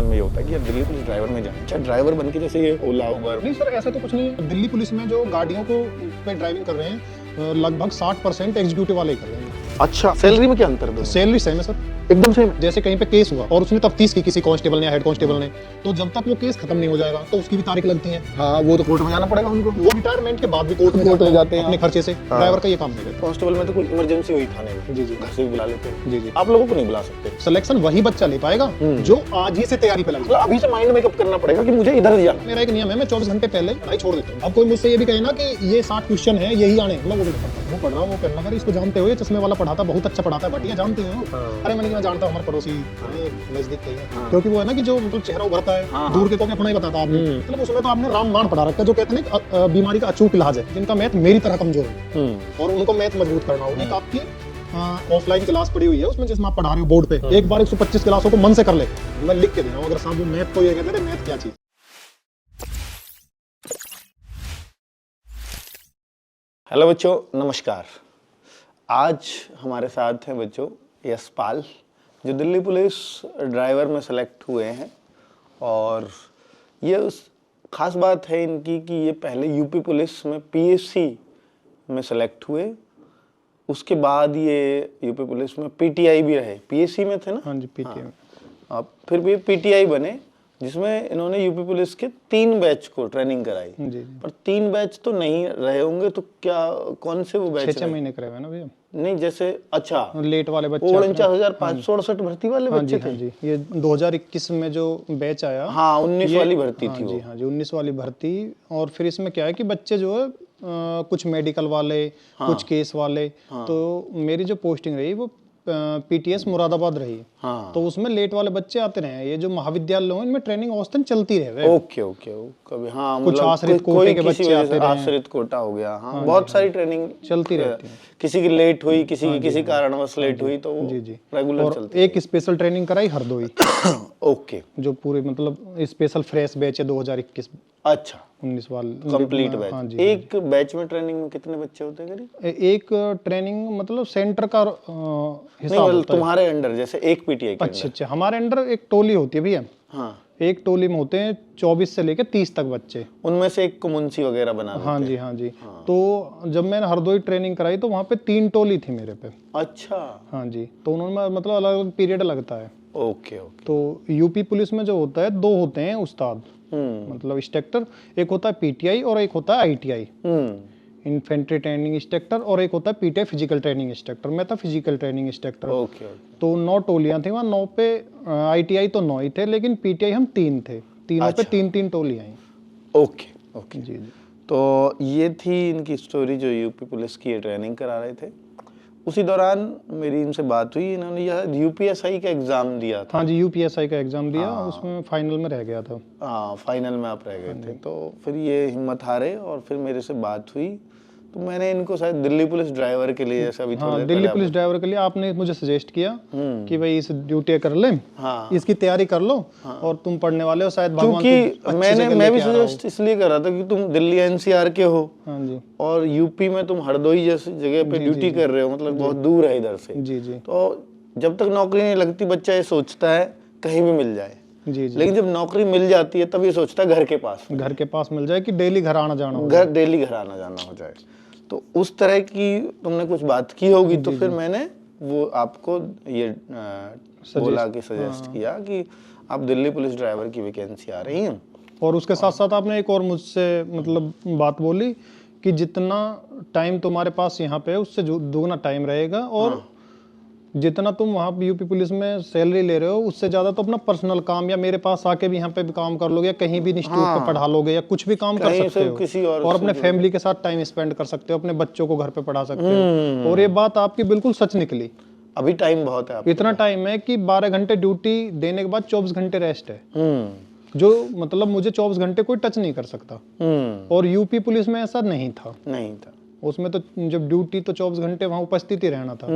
मन में ये होता है कि यार दिल्ली पुलिस ड्राइवर में जाए, अच्छा ड्राइवर बन के जैसे ये ओला उबर। नहीं सर, ऐसा तो कुछ नहीं है। दिल्ली पुलिस में जो गाड़ियों को पे ड्राइविंग कर रहे हैं लगभग 60% एग्जीक्यूटिव वाले ही कर रहे हैं। अच्छा, सैलरी में क्या अंतर है? सैलरी सेम है सर, एकदम सेम। जैसे कहीं पे केस हुआ और उसने तफ्तीश की किसी कांस्टेबल ने या हेड कांस्टेबल ने, तो जब तक वो केस खत्म नहीं हो जाएगा तो उसकी भी तारीख लगती है। हाँ, वो तो कोर्ट में जाना पड़ेगा उनको। वो रिटायरमेंट के बाद भी कोर्ट में जाते हैं अपने खर्चे से। ड्राइवर का ये काम नहीं है। कांस्टेबल में तो कोई इमरजेंसी हुई थाने में, जी जी, घर से भी बुला लेते हैं। जी जी, आप लोगों को नहीं बुला सकते। सिलेक्शन वही बच्चा ले पाएगा जो आज ही से तैयारी पे लगा। मतलब अभी से माइंड मेकअप करना पड़ेगा कि मुझे इधर जाना। मेरा एक नियम है, मैं 24 घंटे पहले पढ़ाई छोड़ देता हूँ। अब कोई मुझसे ये भी कहे ना कि ये 60 क्वेश्चन है यही आने, मैं वो भी वो पढ़ रहा हूँ, वो करना कर। इसको जानते हो, ये चश्मे वाला पढ़ाता बहुत अच्छा पढ़ाता है, बढ़िया जानते हो। अरे मैं जानता हूँ, हमारे पड़ोसी नजदीक कहीं है, क्योंकि वो है ना कि जो मतलब चेहरा उभरता है दूर के, तो अपना ही बताता आपने। मतलब उसमें तो आपने रामबाण पढ़ा रखा है, जो कहते हैं बीमारी का अचूक इलाज है। जिनका मैथ मेरी तरह कमजोर है और उनको मैथ मजबूत करना हो, एक आपकी ऑफलाइन क्लास पड़ी हुई है, उसमें जिसमें आप पढ़ा रहे हो बोर्ड पे, एक बार 125 क्लासों को मन से कर ले, मैं लिख के दे रहा हूँ। अगर साहब वो मैथ को ये कहते हैं मैथ क्या चीज। हेलो बच्चों, नमस्कार। आज हमारे साथ हैं बच्चों यशपाल, जो दिल्ली पुलिस ड्राइवर में सेलेक्ट हुए हैं। और ये उस खास बात है इनकी कि ये पहले यूपी पुलिस में पीएससी में सेलेक्ट हुए, उसके बाद ये यूपी पुलिस में पीटीआई भी रहे। पीएससी में थे ना? हाँ जी, पीटीआई में। अब फिर भी पीटीआई बने, जिसमें इन्होंने यूपी पुलिस के 3 बैच को ट्रेनिंग कराई। जी, पर 3 बैच तो नहीं रहे होंगे, तो क्या कौन से वो बैच? 6 महीने करे हुए ना भैया। नहीं, जैसे अच्छा लेट वाले बच्चे 49,568 भर्ती वाले बच्चे थे। हाँ जी, ये 2021 में जो बैच आया, हाँ, 19 वाली भर्ती हाँ थी जी, वो। हाँ जी, 19 वाली भर्ती। और फिर इसमें क्या है कि बच्चे जो है कुछ मेडिकल वाले, कुछ केस वाले। तो मेरी जो पोस्टिंग रही वो पीटीएस मुरादाबाद रही। हाँ, तो उसमें लेट वाले बच्चे आते रहे। ये जो महाविद्यालय हो, इनमें ट्रेनिंग औसतन चलती रहे। ओके ओके, कभी हाँ, कुछ मतलब आश्रित कोटे कोई के किसी बच्चे वजह आते से रहे। आश्रित कोटा हो गया। हाँ, बहुत सारी ट्रेनिंग चलती रहती है। किसी की लेट हुई, किसी की किसी कारणवश लेट हुई, तो वो जी जी, रेगुलर और चलती एक स्पेशल ट्रेनिंग कराई हरदोई। ओके, जो पूरे मतलब स्पेशल फ्रेश बैच है 2021 अच्छा, 19 वाले कंप्लीट हाँ बैच। जी, एक बैच में ट्रेनिंग में कितने बच्चे होते हैं करीब? एक ट्रेनिंग मतलब सेंटर का नहीं, हिसाब मतलब होता है। तुम्हारे अंडर जैसे एक पीटीआई के अच्छा अच्छा, हमारे अंडर एक टोली होती है भैया। हाँ, एक टोली में होते हैं 24 से लेकर 30 तक बच्चे। उनमें से एक को मुंशी वगैरह बना देते हाँ हैं। जी, हाँ जी। तो जब मैंने हरदोई ट्रेनिंग कराई तो वहाँ पे 3 टोली थी मेरे पे। अच्छा, हाँ जी, तो उन्होंने मतलब अलग अलग पीरियड लगता है। Okay okay. तो यूपी पुलिस में जो होता है 2 होते हैं उस्ताद, मतलब इंस्ट्रक्टर। एक होता है पीटीआई और एक होता है आईटीआई, इन्फेंट्री ट्रेनिंग इंस्ट्रक्टर। और एक होता है पीटीआई फिजिकल ट्रेनिंग इंस्ट्रक्टर। मैं था physical training instructor. Okay okay, तो 9 टोलियां थी वहाँ। 9 पे आईटीआई तो 9 ही थे, लेकिन पीटीआई हम 3 थे। तीनों पे 3-3 टोलियां आई। Okay okay. जी जी, तो ये थी इनकी स्टोरी, जो यूपी पुलिस की ट्रेनिंग करा रहे थे। उसी दौरान मेरी इनसे बात हुई, इन्होंने यह यूपीएसआई का एग्जाम दिया था। हाँ जी, यूपीएसआई का एग्जाम दिया, उसमें फाइनल में रह गया था। हाँ, फाइनल में आप रह गए थे। तो फिर ये हिम्मत हारे और फिर मेरे से बात हुई, तो मैंने इनको शायद दिल्ली पुलिस ड्राइवर के लिए, जैसे अभी थोड़ी देर दिल्ली पहले पुलिस ड्राइवर के लिए आपने मुझे सजेस्ट किया कि भाई इस ड्यूटी कर ले, हाँ, इसकी तैयारी कर लो। और तुम पढ़ने वाले हो, शायद भगवान क्योंकि मैं भी सजेस्ट इसलिए कर रहा था कि तुम दिल्ली एनसीआर के हो। हाँ जी, और यूपी में तुम हरदोई जैसी जगह पे ड्यूटी कर रहे हो, मतलब बहुत दूर है इधर से। जी जी, तो जब तक नौकरी नहीं लगती, बच्चा ये सोचता है कहीं भी मिल जाए। जी जी, लेकिन जब नौकरी मिल जाती है तब ये सोचता है घर के पास मिल जाए कि डेली घर आना जाना हो। डेली घर आना जाना हो जाए। तो उस तरह की तुमने कुछ बात की होगी, तो फिर मैंने वो आपको ये बोला कि सजेस्ट किया कि आप दिल्ली पुलिस ड्राइवर की वैकेंसी आ रही है। और उसके साथ साथ आपने एक और मुझसे मतलब बात बोली कि जितना टाइम तुम्हारे पास यहाँ पे है उससे दुगना टाइम रहेगा, और जितना तुम वहाँ यूपी पुलिस में सैलरी ले रहे हो उससे ज्यादा तो अपना पर्सनल काम या मेरे पास आके भी यहाँ पे भी काम कर लोगे, या कहीं भी इंस्टीट्यूट पे पढ़ा लोगे, या कुछ भी काम कर सकते हो, किसी और अपने फैमिली के साथ टाइम स्पेंड कर सकते हो, अपने बच्चों को घर पे पढ़ा सकते हो। और ये बात आपकी बिल्कुल सच निकली। अभी टाइम बहुत है, इतना टाइम है कि 12 घंटे ड्यूटी देने के बाद 24 घंटे रेस्ट है, जो मतलब मुझे 24 घंटे कोई टच नहीं कर सकता। और यूपी पुलिस में ऐसा नहीं था। उसमें तो जब ड्यूटी तो 24 घंटे वहाँ उपस्थित ही रहना था।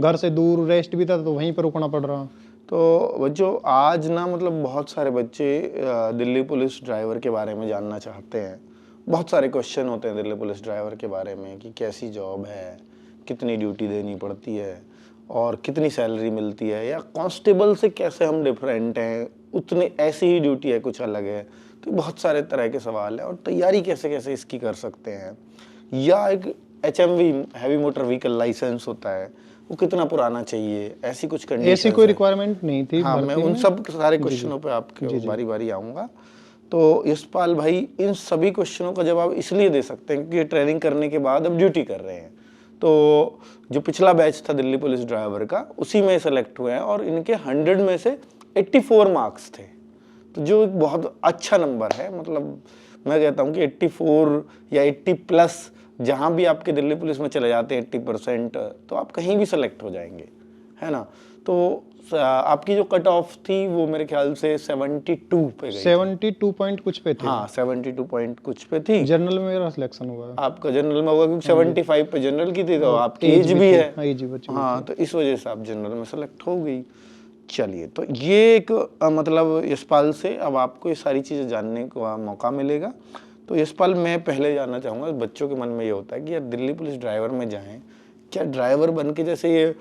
घर से दूर, रेस्ट भी था तो वहीं पर रुकना पड़ रहा। तो बच्चों, आज ना मतलब बहुत सारे बच्चे दिल्ली पुलिस ड्राइवर के बारे में जानना चाहते हैं। बहुत सारे क्वेश्चन होते हैं दिल्ली पुलिस ड्राइवर के बारे में कि कैसी जॉब है, कितनी ड्यूटी देनी पड़ती है, और कितनी सैलरी मिलती है, या कांस्टेबल से कैसे हम डिफरेंट हैं, उतने ऐसी ही ड्यूटी है कुछ अलग है। तो बहुत सारे तरह के सवाल हैं, और तैयारी कैसे कैसे इसकी कर सकते हैं, या एक HMV heavy motor vehicle licence होता है वो कितना पुराना चाहिए, ऐसी कुछ कंडीशन। ऐसी कोई रिक्वायरमेंट नहीं थी। हाँ, मैं उन सब सारे क्वेश्चनों पे आपके बारी बारी आऊँगा। तो यशपाल भाई, इन सभी क्वेश्चनों का जवाब इसलिए दे सकते हैं क्योंकि ट्रेनिंग करने के बाद अब ड्यूटी कर रहे हैं। तो जो पिछला बैच था दिल्ली पुलिस ड्राइवर का, उसी में सेलेक्ट हुए हैं, और इनके 100 में से 84 मार्क्स थे, तो जो एक बहुत अच्छा नंबर है। मतलब मैं कहता हूँ कि 84 या 80 प्लस जहाँ भी आपके दिल्ली पुलिस में चले जाते हैं 80%, तो आप कहीं भी सेलेक्ट हो जाएंगे, है ना। तो आपकी जो कट ऑफ थी वो मेरे ख्याल से 72 पे गई। 72 पॉइंट कुछ पे थे। हाँ, 72 पॉइंट कुछ पे थी। जनरल में मेरा सिलेक्शन हुआ है। आपका जनरल में होगा क्योंकि 75 पे जनरल की थी, तो आपकी एज भी है। हाँ, तो इस वजह से आप जनरल में सेलेक्ट हो गई। चलिए, तो ये एक मतलब यशपाल से अब आपको ये सारी चीज़ें जानने का मौका मिलेगा। तो यशपाल, मैं पहले जानना चाहूँगा, बच्चों के मन में ये होता है कि यार दिल्ली पुलिस ड्राइवर में जाएं, क्या ड्राइवर बन के जैसे ये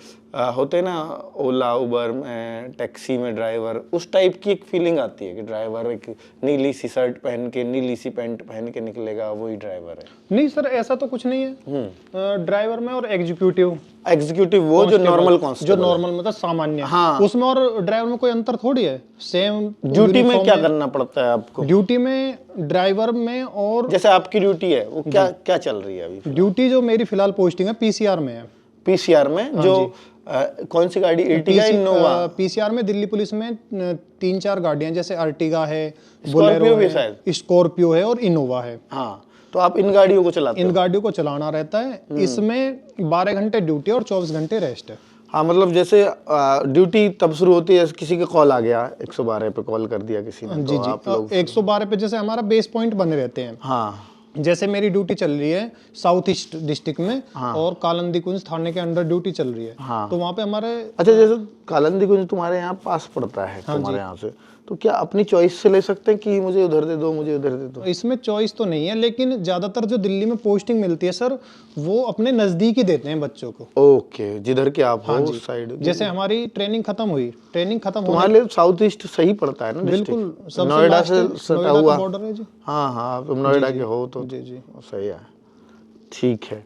होते हैं ना ओला उबर में, टैक्सी में ड्राइवर, उस टाइप की एक फीलिंग आती है कि ड्राइवर एक नीली सी शर्ट पहन के, नीली सी पैंट पहन के निकलेगा, वही ड्राइवर है? नहीं सर, ऐसा तो कुछ नहीं है। ड्राइवर में और एग्जीक्यूटिव वो जो नॉर्मल कांस्टेबल, जो नॉर्मल मतलब सामान्य, हाँ, उसमें और ड्राइवर में कोई अंतर थोड़ी है। सेम ड्यूटी में क्या करना पड़ता है आपको? ड्यूटी में ड्राइवर में, और जैसे आपकी ड्यूटी है वो क्या क्या चल रही है अभी? ड्यूटी जो मेरी फिलहाल पोस्टिंग है पीसीआर में है। पीसीआर में जो कौन सी गाड़ी? Ertiga, Innova? पीसीआर में दिल्ली पुलिस में 3-4 गाड़ियां, जैसे अर्टिगा है, स्कॉर्पियो भी शायद, स्कॉर्पियो है और इनोवा है। हाँ, तो आप इन गाड़ियों को चलाते हो? इन गाड़ियों को चलाना रहता है। इसमें 12 घंटे ड्यूटी और 24 घंटे रेस्ट है। हाँ, मतलब जैसे ड्यूटी तब शुरू होती है किसी का कॉल आ गया, 112 पे कॉल कर दिया किसी ने, जी तो जी, आप लोग 112 पे जैसे हमारा बेस पॉइंट बने रहते हैं। हाँ, जैसे मेरी ड्यूटी चल रही है साउथ ईस्ट डिस्ट्रिक्ट में, और कालंदी कुंज थाने के अंडर ड्यूटी चल रही है। हाँ, तो वहाँ पे हमारे, अच्छा, जैसे कालंदी कुंज तुम्हारे यहाँ पास पड़ता है, तुम्हारे यहाँ से, तो क्या अपनी चॉइस से ले सकते हैं कि मुझे उधर दे दो, मुझे उधर दे दो? इसमें चॉइस तो नहीं है, लेकिन ज्यादातर जो दिल्ली में पोस्टिंग मिलती है सर, वो अपने नजदीक ही देते हैं बच्चों को। ओके, जिधर के आप हो उस साइड। जैसे हमारी ट्रेनिंग खत्म हुई, तुम्हारे लिए साउथ ईस्ट सही पड़ता है ना? बिल्कुल, सबसे नोएडा से सटा हुआ बॉर्डर है जी। हाँ हाँ, तुम नोएडा के हो तो जी जी, सही है। ठीक है,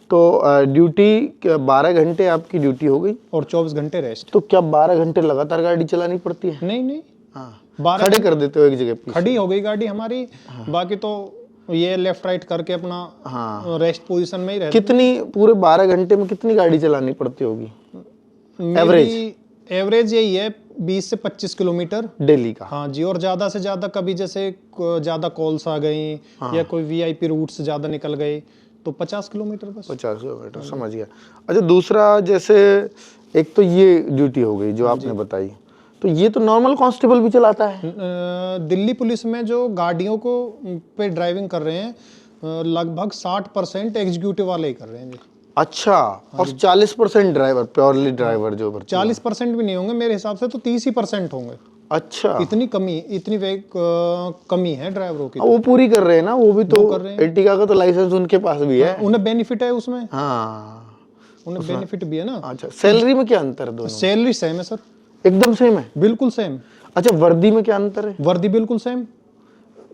तो ड्यूटी 12 घंटे आपकी ड्यूटी हो गई और 24 घंटे रेस्ट। तो क्या 12 घंटे लगातार गाड़ी चलानी पड़ती है? नहीं नहीं, हाँ, 12 खड़े कर देते हो एक जगह पे? खड़ी हो गई गाड़ी हमारी। बाकी तो ये लेफ्ट राइट करके अपना रेस्ट पोजीशन में ही रहते। कितनी पूरे 12 घंटे में कितनी गाड़ी चलानी पड़ती होगी एवरेज यही है 20 से 25 किलोमीटर डेली का? हाँ जी, और ज्यादा से ज्यादा कभी जैसे ज्यादा कॉल्स आ गई, या कोई वीआईपी रूट से ज्यादा निकल गए, तो 50 किलोमीटर बस। 50 किलोमीटर, समझ गया। अच्छा, दूसरा, जैसे एक तो ये ड्यूटी हो गई जो आपने बताई, तो ये तो नॉर्मल कांस्टेबल भी चलाता है? दिल्ली पुलिस में जो गाड़ियों को पे ड्राइविंग कर रहे हैं, लगभग 60% एग्जीक्यूटिव वाले ही कर रहे हैं जी। अच्छा, और 40% ड्राइवर, प्योरली ड्राइवर जो 40% भी नहीं होंगे मेरे हिसाब से, तो 30% होंगे। अच्छा, इतनी कमी है ड्राइवरों की। वो पूरी कर रहे हैं ना, वो भी तो अर्टिगा का तो लाइसेंस उनके पास भी है। उन्हें बेनिफिट है उसमें। हाँ, उन्हें बेनिफिट भी है ना। अच्छा, सैलरी में क्या अंतर है दोनों? सैलरी सेम है सर, एकदम सेम है? बिल्कुल सेम। अच्छा, वर्दी में क्या अंतर है? वर्दी बिल्कुल सेम,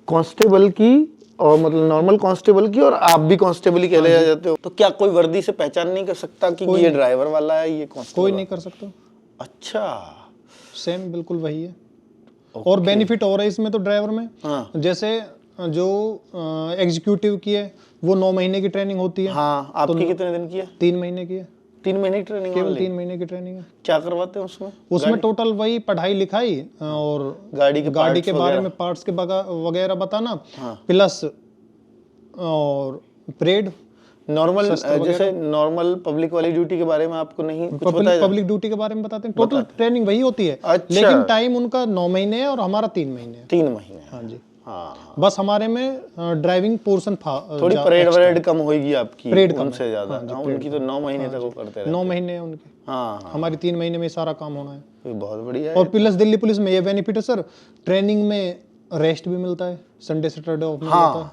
कांस्टेबल की, और मतलब नॉर्मल कांस्टेबल की, और आप भी कांस्टेबल ही कहले जाते हो, तो क्या कोई वर्दी से पहचान नहीं कर सकता कि ये ड्राइवर वाला है, ये कांस्टेबल? कोई नहीं कर सकता। अच्छा, सेम बिल्कुल वही है। और बेनिफिट और है इसमें तो ड्राइवर में। जैसे जो एग्जीक्यूटिव की है वो 9 महीने की ट्रेनिंग होती है। हाँ, आपकी कितने दिन की है? 3 महीने की है। 3 महीने की ट्रेनिंग? केवल 3 महीने की ट्रेनिंग है। क्या करवाते हैं उसमें? उसमें टोटल वही पढ़ाई लिखाई और गाड़ी के बारे में पार्ट्स के वगैरह बताना, प्लस और परेड। नॉर्मल, जैसे नॉर्मल पब्लिक वाली ड्यूटी के बारे में आपको नहीं कुछ बताया? पब्लिक ड्यूटी के बारे में बताते हैं, टोटल ट्रेनिंग वही होती है। अच्छा। लेकिन टाइम उनका 9 महीने है और हमारा 3 महीने है। 3 महीने? हाँ जी, हाँ, बस हमारे में ड्राइविंग पोर्शन थोड़ी परेड कम होगी आपकी, परेड उनसे ज्यादा। उनकी तो 9 महीने तक वो करते रहते हैं। 9 महीने है उनके। हाँ, हमारी 3 महीने में सारा काम होना है। बहुत बढ़िया है। और प्लस दिल्ली पुलिस में ये बेनिफिट है सर, ट्रेनिंग में रेस्ट भी मिलता है, संडे सैटरडे ऑफ मिलता है।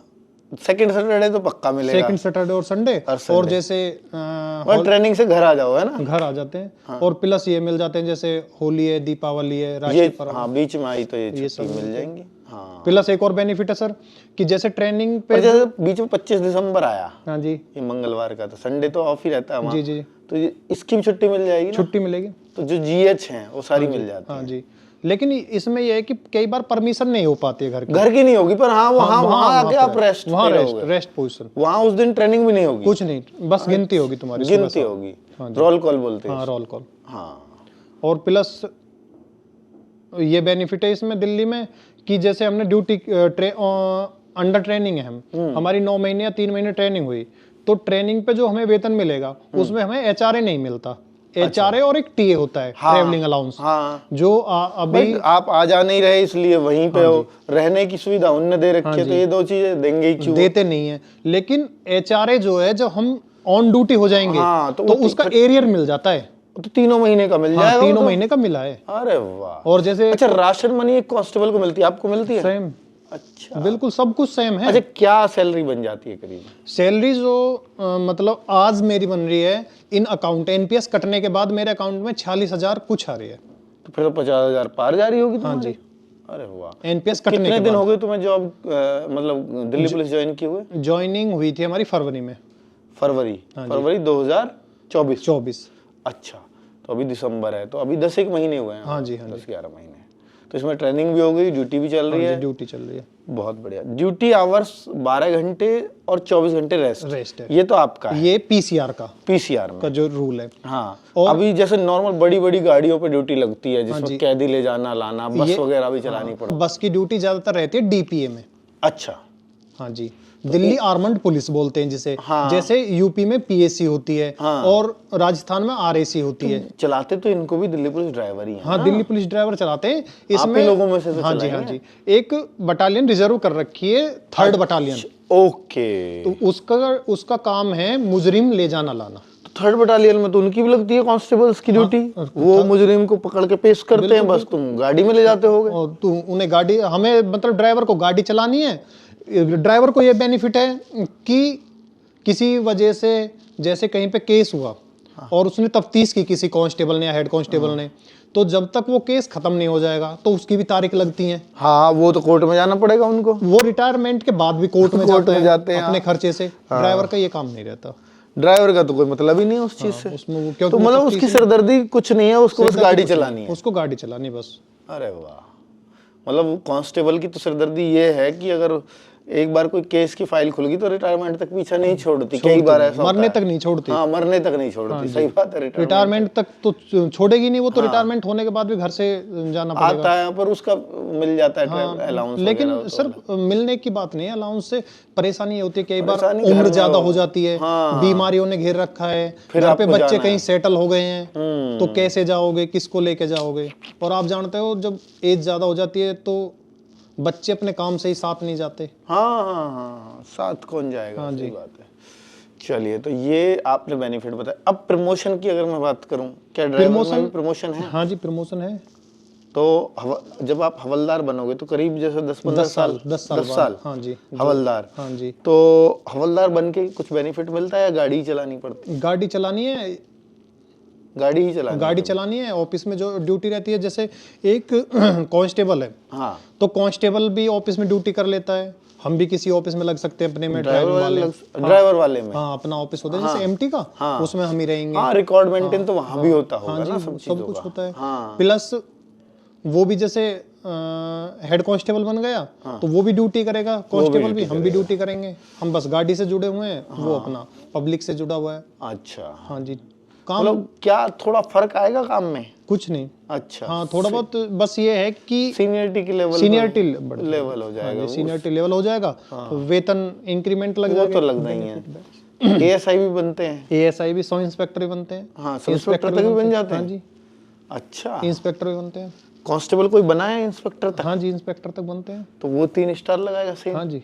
सेकंड सैटरडे तो पक्का मिलेगा। सेकंड सैटरडे और संडे। Sunday। और जैसे और ट्रेनिंग से घर आ जाओ, है ना? घर आ जाते हैं। और प्लस ये मिल जाते हैं जैसे होली है, दीपावली है, राखी ये पर्व। हाँ बीच में आई तो ये सब छुट्टी मिल जाएंगी। हाँ प्लस एक और बेनिफिट है सर कि जैसे ट्रेनिंग पे पर जैसे बीच में 25 दिसंबर आया, हाँ जी ये मंगलवार का, तो संडे तो ऑफ ही रहता है वहाँ। जी जी तो इसकी भी छुट्टी मिल जाएगी ना? छुट्टी मिलेगी। तो जो जीएच हैं वो सारी मिल जाती हाँ जी, लेकिन इसमें यह है कि कई बार परमिशन नहीं हो पाती है घर की। घर की नहीं होगी, पर हाँ वहाँ आके आप रेस्ट वहाँ रेस्ट पोजीशन। वहाँ उस दिन ट्रेनिंग भी नहीं होगी, कुछ नहीं, बस गिनती होगी तुम्हारी, गिनती होगी। रोल कॉल बोलते हैं। हाँ रोल कॉल। हाँ और प्लस ये बेनिफिट है इसमें दिल्ली में कि जैसे हमने ड्यूटी अंडर ट्रेनिंग है हम, हमारी 9 महीने या 3 महीने ट्रेनिंग हुई, तो ट्रेनिंग पे जो हमें वेतन मिलेगा उसमें हमें एचआरए नहीं मिलता। एचआरए और एक टीए होता है, ट्रैवलिंग अलाउंस। हाँ जो अभी आप आ जा नहीं रहे इसलिए वहीं पे हो, रहने की सुविधा उनने दे रखी है, तो ये 2 चीजें देंगे ही क्यों? देते नहीं है। लेकिन एचआरए जो है जब हम ऑन ड्यूटी हो जाएंगे हाँ, तो उसका एरियर मिल जाता है। तो 3 महीने का मिल हाँ, जाएगा। 3 महीने का मिला है। अरे वाह। और जैसे अच्छा, राशन मनी एक कांस्टेबल को मिलती है, आपको मिलती है? सेम, अच्छा बिल्कुल सब कुछ सेम है। अच्छा, क्या सैलरी बन जाती है करीब? सैलरी जो मतलब आज मेरी बन रही है इन अकाउंट एनपीएस कटने के बाद मेरे अकाउंट में 46,000 कुछ आ रही है। तो फिर तो 50,000 पार जा रही होगी हाँ तुम्हारी। जी, अरे वाह। एनपीएस कटने कितने के दिन बाद। हो गए तुम्हें जॉब मतलब दिल्ली पुलिस ज्वाइन किए हुए? ज्वाइनिंग हुई थी हमारी फरवरी में। फरवरी 2024। 24। अच्छा, तो अभी दिसंबर है, तो अभी 10-1 महीने हुए हैं। हाँ जी, हाँ जी। 10-11 महीने। तो इसमें ट्रेनिंग भी हो गई, ड्यूटी भी चल रही है। ड्यूटी चल रही है। बहुत बढ़िया। ड्यूटी आवर्स 12 घंटे और 24 घंटे रेस्ट है। ये तो आपका है, ये पीसीआर का पीसीआर में का जो रूल है। हाँ। और अभी जैसे नॉर्मल बड़ी बड़ी गाड़ियों पे ड्यूटी लगती है जिसमें कैदी ले जाना लाना, बस वगैरह भी चलानी पड़ती है। बस की ड्यूटी ज्यादातर रहती है डीपीए में। अच्छा। हाँ जी, दिल्ली आर्मड पुलिस बोलते हैं जिसे। जैसे यूपी में पीएसी होती है और राजस्थान में आरएसी होती है। चलाते तो इनको भी दिल्ली पुलिस ड्राइवर ही है। हाँ, दिल्ली पुलिस ड्राइवर चलाते हैं इसमें। लोगों में से तो हाँ जी, हाँ जी। एक बटालियन रिजर्व कर रखी है, 3rd बटालियन। ओके। तो उसका काम है मुजरिम ले जाना लाना। तो 3rd बटालियन में तो उनकी भी लगती है कांस्टेबल्स की ड्यूटी। वो मुजरिम को पकड़ के पेश करते हैं, बस तुम गाड़ी में ले जाते होगे। और तो उन्हें गाड़ी, हमें मतलब ड्राइवर को गाड़ी चलानी है। ड्राइवर को ये बेनिफिट है कि किसी वजह से जैसे कहीं पे केस हुआ और उसने तफ्तीश की किसी कांस्टेबल ने या हेड कांस्टेबल ने, तो जब तक वो केस खत्म नहीं हो जाएगा तो उसकी भी तारीख लगती है। हाँ, वो तो कोर्ट में जाना पड़ेगा उनको। वो रिटायरमेंट के बाद भी कोर्ट में जाते हैं अपने खर्चे से। ड्राइवर का ये काम नहीं रहता। ड्राइवर का तो कोई मतलब ही नहीं है उस चीज से। उसमें वो तो मतलब उसकी सिरदर्दी कुछ नहीं है, उसको बस गाड़ी चलानी है। उसको गाड़ी चलानी बस। अरे वाह। मतलब कांस्टेबल की तो सिरदर्दी ये है कि अगर एक बार कोई केस की फाइल खुल गई तो रिटायरमेंट तक पीछा नहीं छोड़ती। कई बार ऐसा मरने तक नहीं छोड़ती। हाँ, मरने तक नहीं छोड़ती। सही बात है। रिटायरमेंट तक तो छोड़ेगी नहीं वो तो। रिटायरमेंट होने के बाद भी घर से जाना पड़ेगा। आता है पर उसका मिल जाता है अलाउंस। लेकिन सर मिलने की बात नहीं है, अलाउंस से परेशानी होती है। कई बार उम्र ज्यादा हो जाती है, बीमारियों ने घेर रखा है, घर पे बच्चे कहीं सेटल हो गए हैं, तो कैसे जाओगे, किसको लेके जाओगे? और आप जानते हो जब एज ज्यादा हो जाती है तो बच्चे अपने काम से ही साथ नहीं जाते। हाँ, साथ कौन जाएगा? हाँ, सही बात है। चलिए, तो ये आपने बेनिफिट बताया। अब प्रमोशन की अगर मैं बात करूं, क्या ड्राइवर में भी प्रमोशन है? हाँ जी, प्रमोशन है। तो जब आप हवलदार बनोगे तो करीब जैसे 10-15 साल 10 साल। हाँ जी, हवलदार। हाँ जी। तो हवलदार बन के कुछ बेनिफिट मिलता है या गाड़ी चलानी पड़ती? गाड़ी चलानी है। गाड़ी चलानी है। ऑफिस में जो ड्यूटी रहती है, जैसे एक कांस्टेबल है, हाँ, तो कांस्टेबल भी ऑफिस में ड्यूटी कर लेता है। हम भी किसी ऑफिस में लग सकते हैं अपने में, ड्राइवर वाले में। हाँ, अपना ऑफिस होता है जैसे एमटी का, उसमें हम ही रहेंगे। हाँ, रिकॉर्ड मेंटेन तो वहाँ भी होता होगा ना, सब कुछ होता है। प्लस वो भी जैसे हेड कांस्टेबल बन गया तो वो भी ड्यूटी करेगा, कांस्टेबल भी, हम भी ड्यूटी करेंगे। हम बस गाड़ी से जुड़े हुए हैं, वो अपना पब्लिक से जुड़ा हुआ है। अच्छा। हाँ जी। काम मतलब क्या थोड़ा फर्क आएगा काम में? कुछ नहीं। अच्छा। हाँ, थोड़ा बहुत बस ये है कि सीनियरिटी की लेवल हो जाएगा। सीनियरिटी लेवल हो जाएगा, वेतन इंक्रीमेंट लग जाएगा। तो लगना ही है। एएसआई भी बनते हैं? एएसआई भी, सब इंस्पेक्टर भी बनते हैं। हाँ, सब इंस्पेक्टर तक भी बन जाते हैं। हाँ जी। अच्छा, इंस्पेक्टर भी बनते हैं। कांस्टेबल कोई बना है इंस्पेक्टर तक? हाँ जी, इंस्पेक्टर तक बनते हैं। तो वो 3 स्टार लगाएगा? सही। हाँ जी।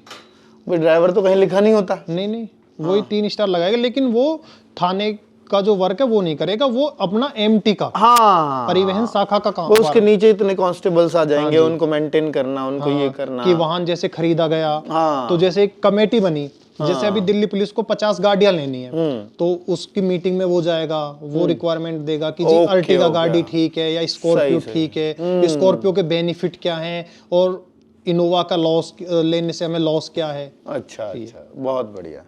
भाई ड्राइवर तो कहीं लिखा नहीं होता? नहीं, वही 3 स्टार लगाएगा, लेकिन वो थाने का जो वर्क है वो नहीं करेगा, वो अपना एमटी का हाँ, परिवहन शाखा का काम, वो उसके नीचे इतने कांस्टेबल्स आ जाएंगे, उनको मेंटेन करना, उनको ये करना कि वाहन जैसे खरीदा गया, हाँ। तो जैसे एक कमेटी बनी, जैसे अभी दिल्ली पुलिस को 50 गाड़ियां लेनी है, तो उसकी मीटिंग में वो जाएगा, वो रिक्वायरमेंट देगा कि जी अर्टिगा गाड़ी ठीक है या स्कॉर्पियो ठीक है, स्कॉर्पियो के बेनिफिट क्या हैं और इनोवा का लॉस लेने से हमें लॉस क्या है। अच्छा, बहुत बढ़िया।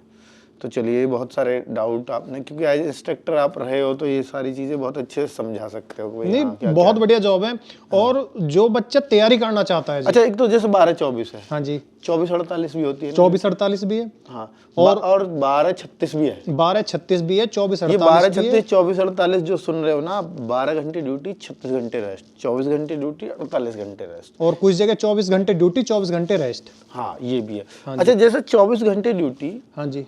तो चलिए, बहुत सारे डाउट आपने, क्योंकि एज इंस्ट्रक्टर आप रहे हो तो ये सारी चीजें बहुत अच्छे से समझा सकते हो। नहीं, बहुत बढ़िया जॉब है। और जो बच्चा तैयारी करना चाहता है, अच्छा, एक तो जैसे 12-24 है, हाँ जी, 24-48 भी होती है, 24-48 भी है, हाँ, और 12-36 भी है, 12-36 भी है, 24-48 ये 12-36, 24-48 जो सुन रहे हो ना, 12 घंटे ड्यूटी, 36 घंटे रेस्ट, 24 घंटे ड्यूटी, 48 घंटे रेस्ट, और कुछ जगह 24 घंटे ड्यूटी, 24 घंटे रेस्ट। हाँ, ये भी है। अच्छा, जैसे 24 घंटे ड्यूटी, हाँ जी,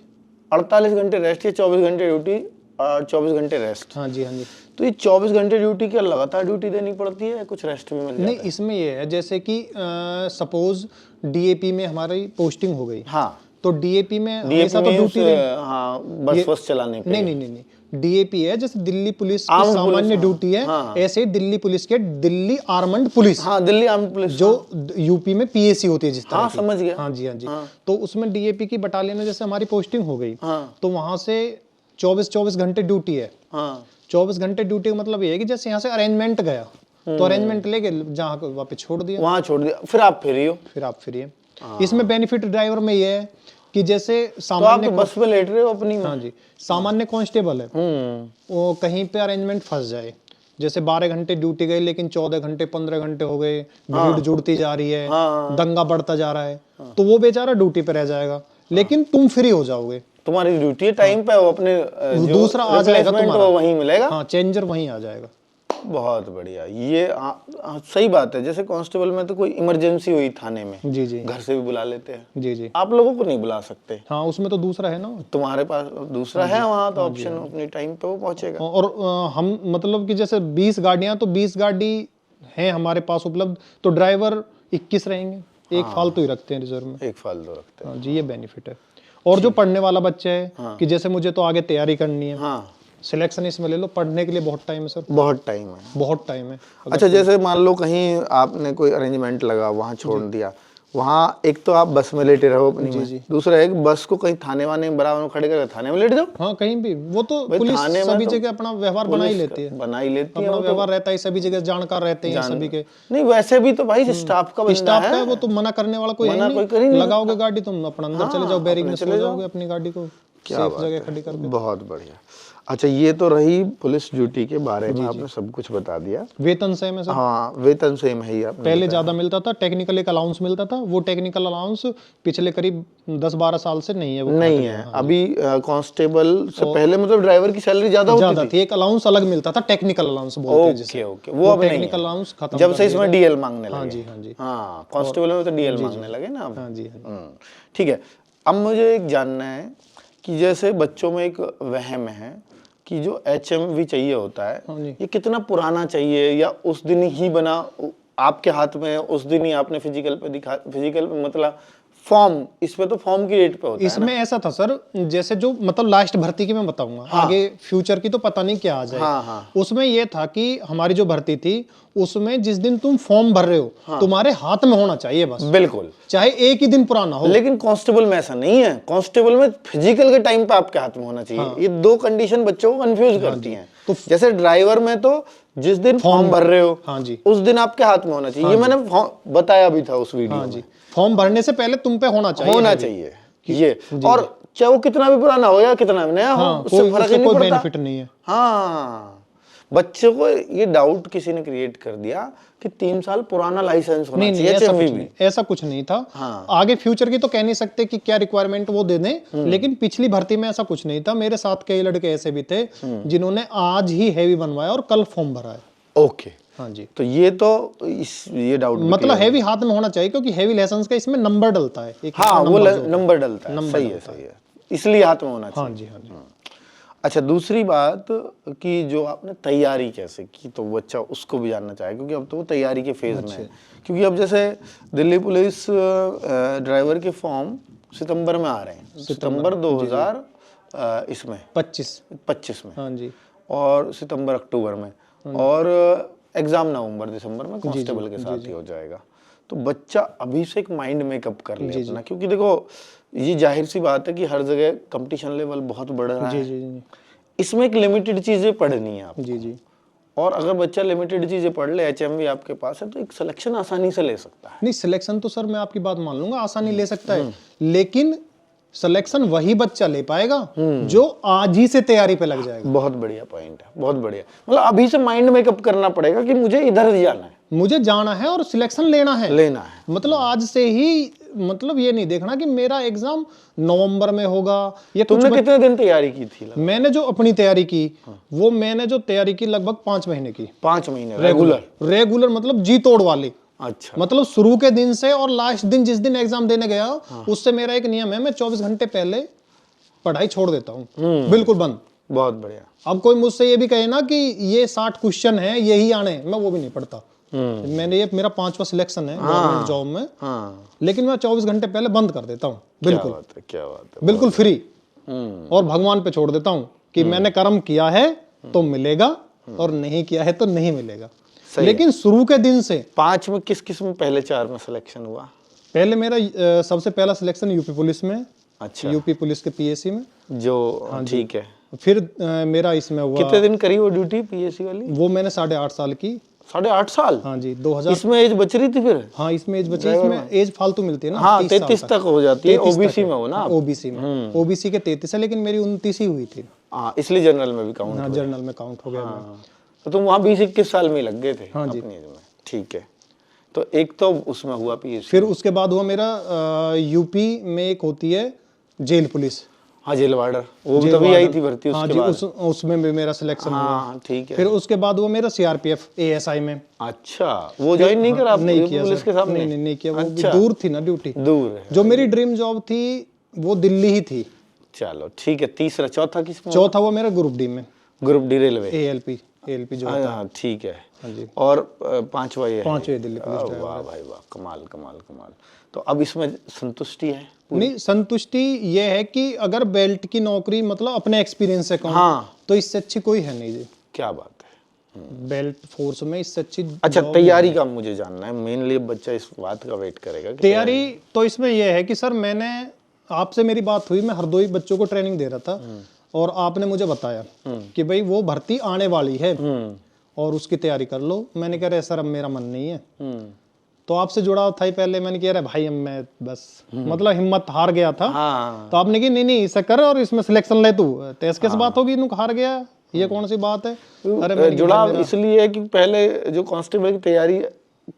48 घंटे रेस्ट, या 24 घंटे ड्यूटी और 24 घंटे रेस्ट। हाँ जी, हाँ जी। तो ये 24 घंटे ड्यूटी क्या लगातार ड्यूटी देनी पड़ती है, कुछ रेस्ट भी मिल जाता है? नहीं, इसमें ये है जैसे कि सपोज डीएपी में हमारी पोस्टिंग हो गई, हाँ, तो डीएपी में हमेशा तो ड्यूटी हाँ, बस चलाने पे। नहीं, डीएपी है जैसे दिल्ली पुलिस की सामान्य ड्यूटी है, ऐसे दिल्ली पुलिस के दिल्ली आर्मड पुलिस, हाँ, दिल्ली आर्म्ड पुलिस, जो यूपी में पीएसी होती है जिस तरह हाँ, की। समझ गया। हाँ जी, हाँ जी। तो उसमें डीएपी की बटालियन में जैसे हमारी पोस्टिंग हो गई, हाँ, तो वहां से 24 घंटे ड्यूटी है। हाँ, 24 घंटे ड्यूटी का मतलब ये है कि जैसे यहाँ से अरेंजमेंट गया, तो अरेंजमेंट लेके जहाँ को वहाँ पे छोड़ दिया, वहाँ छोड़ दिया, फिर आप फ्री हो, फिर आप फ्री है। इसमें बेनिफिट ड्राइवर में ये है कि जैसे तो आप सामान्य तो बस में लेट रहे हो अपनी में। हाँ जी, सामान्य कांस्टेबल है, वो कहीं पे अरेंजमेंट फंस जाए, जैसे 12 घंटे ड्यूटी गई लेकिन 14 घंटे 15 घंटे हो गए, भीड़ जुड़ती जा रही है, दंगा बढ़ता जा रहा है, तो वो बेचारा ड्यूटी पे रह जाएगा, लेकिन तुम फ्री हो जाओगे, तुम्हारी ड्यूटी टाइम पे, वो अपने दूसरा आ जाएगा तुम्हारा, वो वहीं मिलेगा, हाँ, चेंजर वहीं आ जाएगा। बहुत बढ़िया। ये सही बात है। जैसे कांस्टेबल में तो कोई इमरजेंसी हुई थाने में, जी जी, घर से भी बुला लेते हैं, जी जी, आप लोगों को नहीं बुला सकते। हाँ, उसमें तो दूसरा है ना, तुम्हारे पास दूसरा है वहाँ, तो ऑप्शन अपनी टाइम पे वो पहुंचेगा। और हम मतलब कि जैसे 20 गाड़ियां, तो 20 गाड़ी है हमारे पास उपलब्ध, तो ड्राइवर 21 रहेंगे, एक फालतू ही रखते हैं रिजर्व में, एक फालतू रखते हैं। हाँ जी, ये बेनिफिट है। और जो पढ़ने वाला बच्चा है, कि जैसे मुझे तो आगे तैयारी करनी है, हाँ, सिलेक्शन इसमें ले लो, पढ़ने के लिए बहुत टाइम है सर, बहुत टाइम है, बहुत टाइम है। अच्छा, जैसे मान लो कहीं आपने कोई अरेंजमेंट लगा, वहाँ छोड़ दिया, वहाँ एक तो आप बस में लेटे रहो अपनी में, दूसरा एक बस को कहीं थाने वाने में बराबर में खड़े करके थाने में लेट जाओ। हाँ, कहीं भी, वो तो पुलिस सभी जगह अपना व्यवहार बना ही लेती है, बना ही लेती है, अपना व्यवहार रहता है, सभी जगह जानकार रहते हैं सभी के। नहीं, वैसे भी तो भाई स्टाफ का बंदा है, वो तो मना करने वाला कोई नहीं, लगाओगे गाड़ी तुम अपना अंदर चले जाओ, बैरिंग में सो जाओगे अपनी गाड़ी को सेफ जगह खड़ी करके। बहुत बढ़िया। अच्छा, ये तो रही पुलिस ड्यूटी के बारे में, आपने सब कुछ बता दिया। वेतन सेम है सर, हाँ, वेतन सेम है ही। आपने पहले ज्यादा मिलता था, टेक्निकल एक अलाउंस मिलता था, वो टेक्निकल अलाउंस पिछले करीब 10-12 साल से नहीं है, वो नहीं है अभी। कांस्टेबल से पहले मतलब ड्राइवर की सैलरी ज्यादा थी, एक अलाउंस अलग मिलता था, टेक्निकल अलाउंस बोलते हैं जिसे। ओके, वो अब नहीं है, टेक्निकल अलाउंस खत्म जब से इसमें डीएल मांगने लगे। हाँ जी, हाँ जी, हाँ, कांस्टेबल में तो डीएल मांगने लगे ना अब। हाँ जी, ठीक है। अब मुझे एक जानना है कि जैसे बच्चों में एक वहम है कि जो HMV चाहिए होता है, ये कितना पुराना चाहिए, या उस दिन ही बना, आपके हाथ में है, उस दिन ही आपने फिजिकल पे मतलब फॉर्म, इस पे तो फॉर्म की डेट पे होता है। इसमें ऐसा था सर, जैसे जो मतलब लास्ट भर्ती की मैं बताऊंगा, आगे फ्यूचर की तो पता नहीं क्या आ जाए। उसमें ये था कि हमारी जो भर्ती थी, उसमें जिस दिन तुम फॉर्म भर रहे हो, तुम्हारे हाथ में होना चाहिए बस, बिल्कुल, चाहे एक ही दिन पुराना हो। लेकिन कांस्टेबल में ऐसा नहीं है, कांस्टेबल में फिजिकल के टाइम पे आपके हाथ में होना चाहिए। ये दो कंडीशन बच्चों को कंफ्यूज करती हैं। तो जैसे ड्राइवर में तो जिस दिन फॉर्म भर रहे हो, हाँ जी, उस दिन आपके हाथ में होना चाहिए। ये मैंने बताया भी था उस वीडियो में। फॉर्म भरने से पहले तुम पे होना चाहिए ये। और चाहे वो कितना भी पुराना हो या कितना भी नया हो, उससे फर्क ही नहीं पड़ता, बेनिफिट नहीं है। हाँ, बच्चों को ये डाउट किसी ने क्रिएट कर दिया कि 3 साल पुराना लाइसेंस होना चाहिए। ऐसा कुछ नहीं था। आगे फ्यूचर की तो कह नहीं सकते कि क्या रिक्वायरमेंट वो दे दें, लेकिन पिछली भर्ती में ऐसा कुछ नहीं था। मेरे साथ कई लड़के ऐसे भी थे जिन्होंने आज ही हैवी बनवाया और कल फॉर्म भरा है। ओके, हाँ जी। तो ये डाउट मतलब हैवी हाथ में होना चाहिए, क्योंकि हैवी लाइसेंस का इसमें नंबर डलता है। हाँ, वो नंबर डलता है, सही है, इसलिए हाथ में होना चाहिए। हाँ जी, हाँ जी। अच्छा, दूसरी बात कि जो आपने तैयारी कैसे की, तो बच्चा उसको भी जानना चाहे, क्योंकि अब तो वो तैयारी के फेज में है। क्योंकि अब जैसे दिल्ली पुलिस ड्राइवर के फॉर्म सितंबर में आ रहे हैं, सितंबर 2000 इसमें 25 में हाँ जी। और सितंबर अक्टूबर में, और एग्जाम नवंबर दिसंबर में कांस्टेबल के साथ ही हो जाएगा। तो बच्चा अभी से एक माइंड मेकअप कर ले अपना, क्योंकि देखो ये जाहिर सी बात है कि हर जगह कंपटीशन लेवल बहुत बढ़ रहा है। जी। इसमें एक लिमिटेड चीजें पढ़नी है आपको। जी। और अगर बच्चा लिमिटेड चीजें पढ़ ले, HMV आपके पास है, तो एक सिलेक्शन आसानी से ले सकता है। नहीं, सिलेक्शन तो सर मैं आपकी बात मान लूंगा, आसानी ले सकता है, लेकिन सिलेक्शन वही बच्चा ले पाएगा जो आज ही से तैयारी पे लग जाएगा। बहुत बढ़िया पॉइंट है, बहुत बढ़िया। मतलब अभी से माइंड मेकअप करना पड़ेगा कि मुझे इधर जाना है, मुझे जाना है और सिलेक्शन लेना है। मतलब आज से ही, मतलब ये नहीं देखना कि मेरा एग्जाम नवंबर में होगा। ये तुमने कितने दिन तैयारी की थी? मैंने जो अपनी तैयारी की, वो मैंने जो तैयारी की लगभग 5 महीने की। 5 महीने रेगुलर मतलब जी तोड़ वाली। अच्छा। मतलब शुरू के दिन से और लास्ट दिन जिस दिन एग्जाम देने गया, उससे मेरा एक नियम है, मैं 24 घंटे पहले पढ़ाई छोड़ देता हूँ, बिल्कुल बंद। बहुत बढ़िया। अब कोई मुझसे ये भी कहे ना कि ये 60 क्वेश्चन है यही आने, मैं वो भी नहीं पढ़ता। मैंने ये मेरा 5वां सिलेक्शन है गवर्नमेंट जॉब में, लेकिन मैं 24 घंटे पहले बंद कर देता हूँ, बिल्कुल। क्या बात है, बिल्कुल फ्री। और भगवान पे छोड़ देता हूँ कि मैंने कर्म किया है तो मिलेगा, और नहीं किया है तो नहीं मिलेगा। लेकिन शुरू के दिन से 5 में किस में पहले 4 में सिलेक्शन हुआ? पहले मेरा सबसे पहला सिलेक्शन यूपी पुलिस में। अच्छा। यूपी पुलिस के PSC में, जो ठीक है। फिर मेरा इसमें हुआ। कितने दिन करी वो ड्यूटी PSC वाली? वो मैंने 8.5 साल की। 8.5 साल? हाँ जी। 2000। इसमें एज बच रही थी फिर? हाँ, इसमें एज बची। इसमें एज फालतू मिलती है ना। हाँ, 33 तक हो जाती है। OBC में हो ना? OBC में। OBC के 33 है, लेकिन मेरी 29 ही हुई थी। हाँ, इसलिए जनरल में भी काउंट। हाँ, जनरल में काउंट हो गया। तो तुम वहाँ 20-21 साल में लग गए थे? हाँ जी। अपनी एज में। ठीक है। तो एक तो उसमें हुआ PSC। फिर उसके बाद हुआ मेरा यूपी में एक होती है जेल पुलिस। हाँ, जेल वार्डर, वो भी तभी आई थी भर्ती उसके बाद। उसमें भी मेरा सिलेक्शन हुआ। हाँ, ठीक है। फिर उसके बाद हुआ मेरा CRPF ASI में। अच्छा, वो ज्वाइन नहीं करा? नहीं किया पुलिस के सामने? नहीं किया। वो दूर थी ना ड्यूटी। दूर है। जो मेरी ड्रीम जॉब थी वो दिल्ली ही थी। चलो ठीक है। तीसरा, चौथा किसमें? चौथा हुआ मेरा ग्रुप डी में। ग्रुप डी रेलवे, ALP जो। हाँ ठीक है। हाँ जी। और 5वां ये? 5वें दिल्ली पुलिस ड्राइवर। वाह भाई वाह, कमाल कमाल कमाल। तो अब इसमें संतुष्टि है? नहीं, संतुष्टि ये है कि अगर बेल्ट की नौकरी मतलब अपने एक्सपीरियंस से कहूं, हाँ, तो इससे अच्छी कोई है नहीं जी। क्या बात है। बेल्ट फोर्स में इससे अच्छी। अच्छा, तैयारी का मुझे जानना है मेनली। बच्चा इस बात का वेट करेगा कि तैयारी तो इसमें यह है कि सर, मैंने आपसे मेरी बात हुई, मैं हरदोई बच्चों को ट्रेनिंग दे रहा था, और आपने मुझे बताया कि भाई वो भर्ती आने वाली है और उसकी तैयारी कर लो। मैंने कह रहे सर अब मेरा मन नहीं है। तो आपसे जुड़ा था ही पहले। मैंने कह रहा भाई अब मैं बस मतलब हिम्मत हार गया था। हाँ। तो आपने कहा नहीं इसे कर और इसमें सिलेक्शन ले तू। तो कैसे बात होगी, नुक हार गया, ये कौन सी बात है? अरे जुड़ाव इसलिए है कि पहले जो कांस्टेबल की तैयारी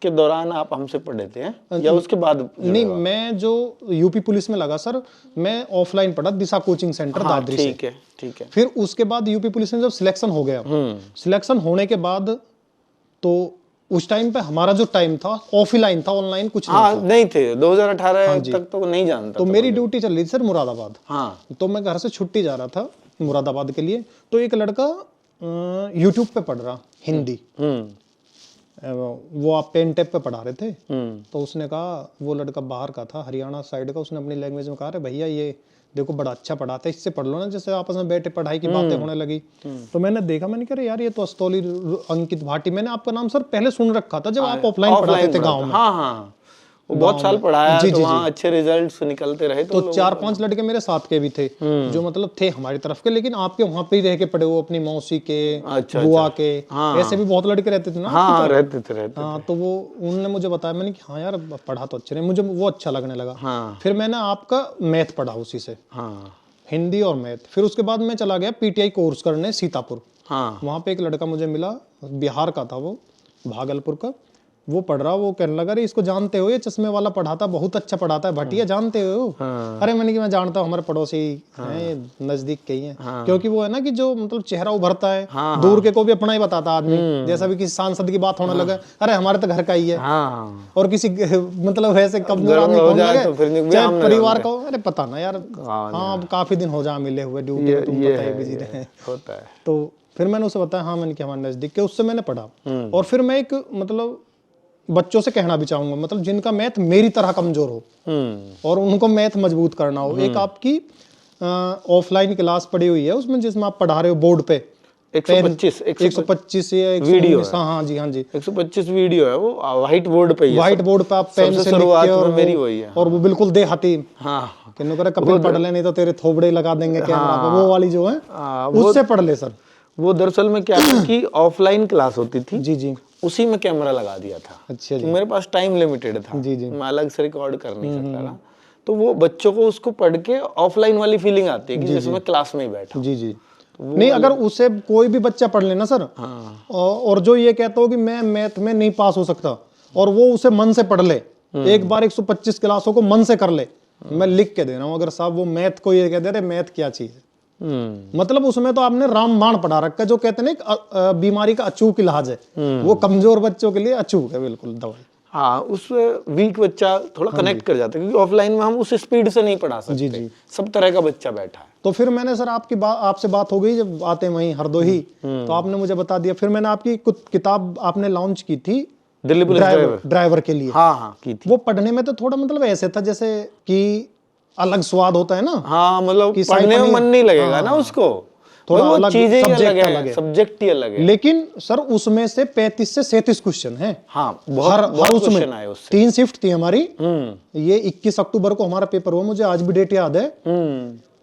के दौरान आप हमसे पढ़े थे या उसके बाद? नहीं, मैं जो यूपी पुलिस में लगा सर, मैं ऑफलाइन पढ़ा, दिशा कोचिंग सेंटर दादरी से। ठीक है। फिर उसके बाद यूपी पुलिस में जब सिलेक्शन हो गया, सिलेक्शन होने के बाद तो उस टाइम पे हमारा जो टाइम था ऑफलाइन था, ऑनलाइन कुछ नहीं थे। 2018 तक तो नहीं जानता। तो मेरी ड्यूटी चल रही थी सर मुरादाबाद। हाँ। तो मैं घर से छुट्टी जा रहा था मुरादाबाद के लिए। तो एक लड़का यूट्यूब पे पढ़ रहा हिंदी, वो आप पेन टेप पे पढ़ा रहे थे। तो उसने कहा, वो लड़का बाहर का था, हरियाणा साइड का, उसने अपनी लैंग्वेज में कहा, अरे भैया ये देखो बड़ा अच्छा पढ़ाता है, इससे पढ़ लो ना। जैसे आपस में बैठे पढ़ाई की बातें होने लगी। तो मैंने देखा, मैंने कहा यार ये तो अस्तौली अंकित भाटी। मैंने आपका नाम सर पहले सुन रखा था जब आप ऑफलाइन पढ़ाते थे गाँव में। हाँ, वो बहुत साल पढ़ाया तो वहाँ अच्छे रिजल्ट्स निकलते रहे। तो 4-5 लड़के मेरे साथ के भी थे जो मतलब थे हमारी तरफ के, लेकिन आपके वहाँ पे ही रह के पढ़े, वो अपनी मौसी के, बुआ के, ऐसे भी बहुत लड़के रहते थे ना। हाँ, रहते थे। हाँ, तो वो उन्होंने मुझे बताया। मैंने कि हाँ यार पढ़ा तो अच्छे रहे, मुझे वो अच्छा लगने लगा। फिर मैंने आपका मैथ पढ़ा उसी से, हिंदी और मैथ। फिर उसके बाद मैं चला गया PTI कोर्स करने सीतापुर। वहाँ पे एक लड़का मुझे मिला, बिहार का था वो, भागलपुर का। वो पढ़ रहा, वो कहने लगा, अरे इसको जानते हो, ये चश्मे वाला पढ़ाता, बहुत अच्छा पढ़ाता है, भाटिया जानते हो? अरे मैंने कहा मैं जानता हूँ, हमारे पड़ोसी हैं, नजदीक के ही हैं। क्योंकि वो है ना कि जो मतलब चेहरा उभरता है, दूर के को भी अपना ही बताता आदमी। जैसा भी किसी सांसद की बात होने लगे, अरे हमारे तो घर का ही है। और किसी मतलब वैसे कमजोर आदमी चाहे परिवार का, अरे पता ना यार, हाँ काफी दिन हो जा मिले हुए, ड्यूटी में तुम पता है बिजी रहे होता है। तो फिर मैंने उसे बताया, हाँ मैंने कहा हमारे नजदीक के, उससे मैंने पढ़ा। और फिर मैं एक मतलब बच्चों से कहना भी चाहूंगा, मतलब जिनका मैथ मेरी तरह कमजोर हो और उनको मैथ मजबूत करना हो, एक आपकी ऑफलाइन क्लास पड़ी हुई है उसमें, जिसमें आप पढ़ा रहे हो बोर्ड पे 125 125 या वीडियो 119, हाँ जी हाँ जी, 125 वीडियो है वो, व्हाइट बोर्ड पे ही है व्हाइट बोर्ड पे आप पेन सबसे से लिख शुरुआत के, और में मेरी वही है। और वो बिल्कुल देहाती, हाँ कि कह कपिल पढ़ ले नहीं तो तेरे थोबड़े लगा देंगे कैमरा पे, वो वाली जो है उससे पढ़ ले सर। वो दरअसल में क्या था कि ऑफलाइन क्लास होती थी, जी जी, उसी में कैमरा लगा दिया था। अच्छा तो जी, मेरे पास टाइम लिमिटेड था, जी जी, मैं अलग से रिकॉर्ड कर नहीं सकता था, तो वो बच्चों को उसको पढ़ के ऑफलाइन वाली फीलिंग आती है कि जैसे मैं क्लास में ही बैठा। जी जी, नहीं अगर उसे कोई भी बच्चा पढ़ लेना सर, हाँ और जो ये कहता हो कि मैं मैथ में नहीं पास हो सकता, और वो उसे मन से पढ़ ले, एक बार 125 क्लासों को मन से कर ले, मैं लिख के दे रहा हूँ अगर साहब वो मैथ को ये कह दे रहे मैथ क्या चीज है, मतलब उसमें तो आपने रामबाण पढ़ा रखा है, जो कहते हैं ना बीमारी का अचूक इलाज है, वो कमजोर बच्चों के लिए अचूक है बिल्कुल दवाई। हाँ, उस वीक बच्चा थोड़ा कनेक्ट कर जाता है, क्योंकि ऑफलाइन में हम उस स्पीड से नहीं पढ़ा सकते। जी जी, सब तरह का बच्चा बैठा है। तो फिर मैंने सर आपसे बात हो गई जब आते वहीं हरदोई, तो आपने मुझे बता दिया, फिर मैंने आपकी कुछ किताब आपने लॉन्च की थी दिल्ली पुलिस ड्राइवर के लिए। हाँ हाँ की थी। वो पढ़ने में तो थोड़ा मतलब ऐसे था जैसे कि अलग स्वाद होता है ना, हाँ मतलब कि पढ़ने में मन नहीं लगेगा हाँ, ना उसको, थोड़ा वो अलग चीजें ही सब्जेक्ट अलग है, सब्जेक्ट ही अलग है। लेकिन सर उसमें से 35 से 37 क्वेश्चन हैं। हाँ बहुत क्वेश्चन आए उससे। 3 शिफ्ट थी हमारी, ये 21 अक्टूबर को हमारा पेपर हुआ, मुझे आज भी डेट याद है।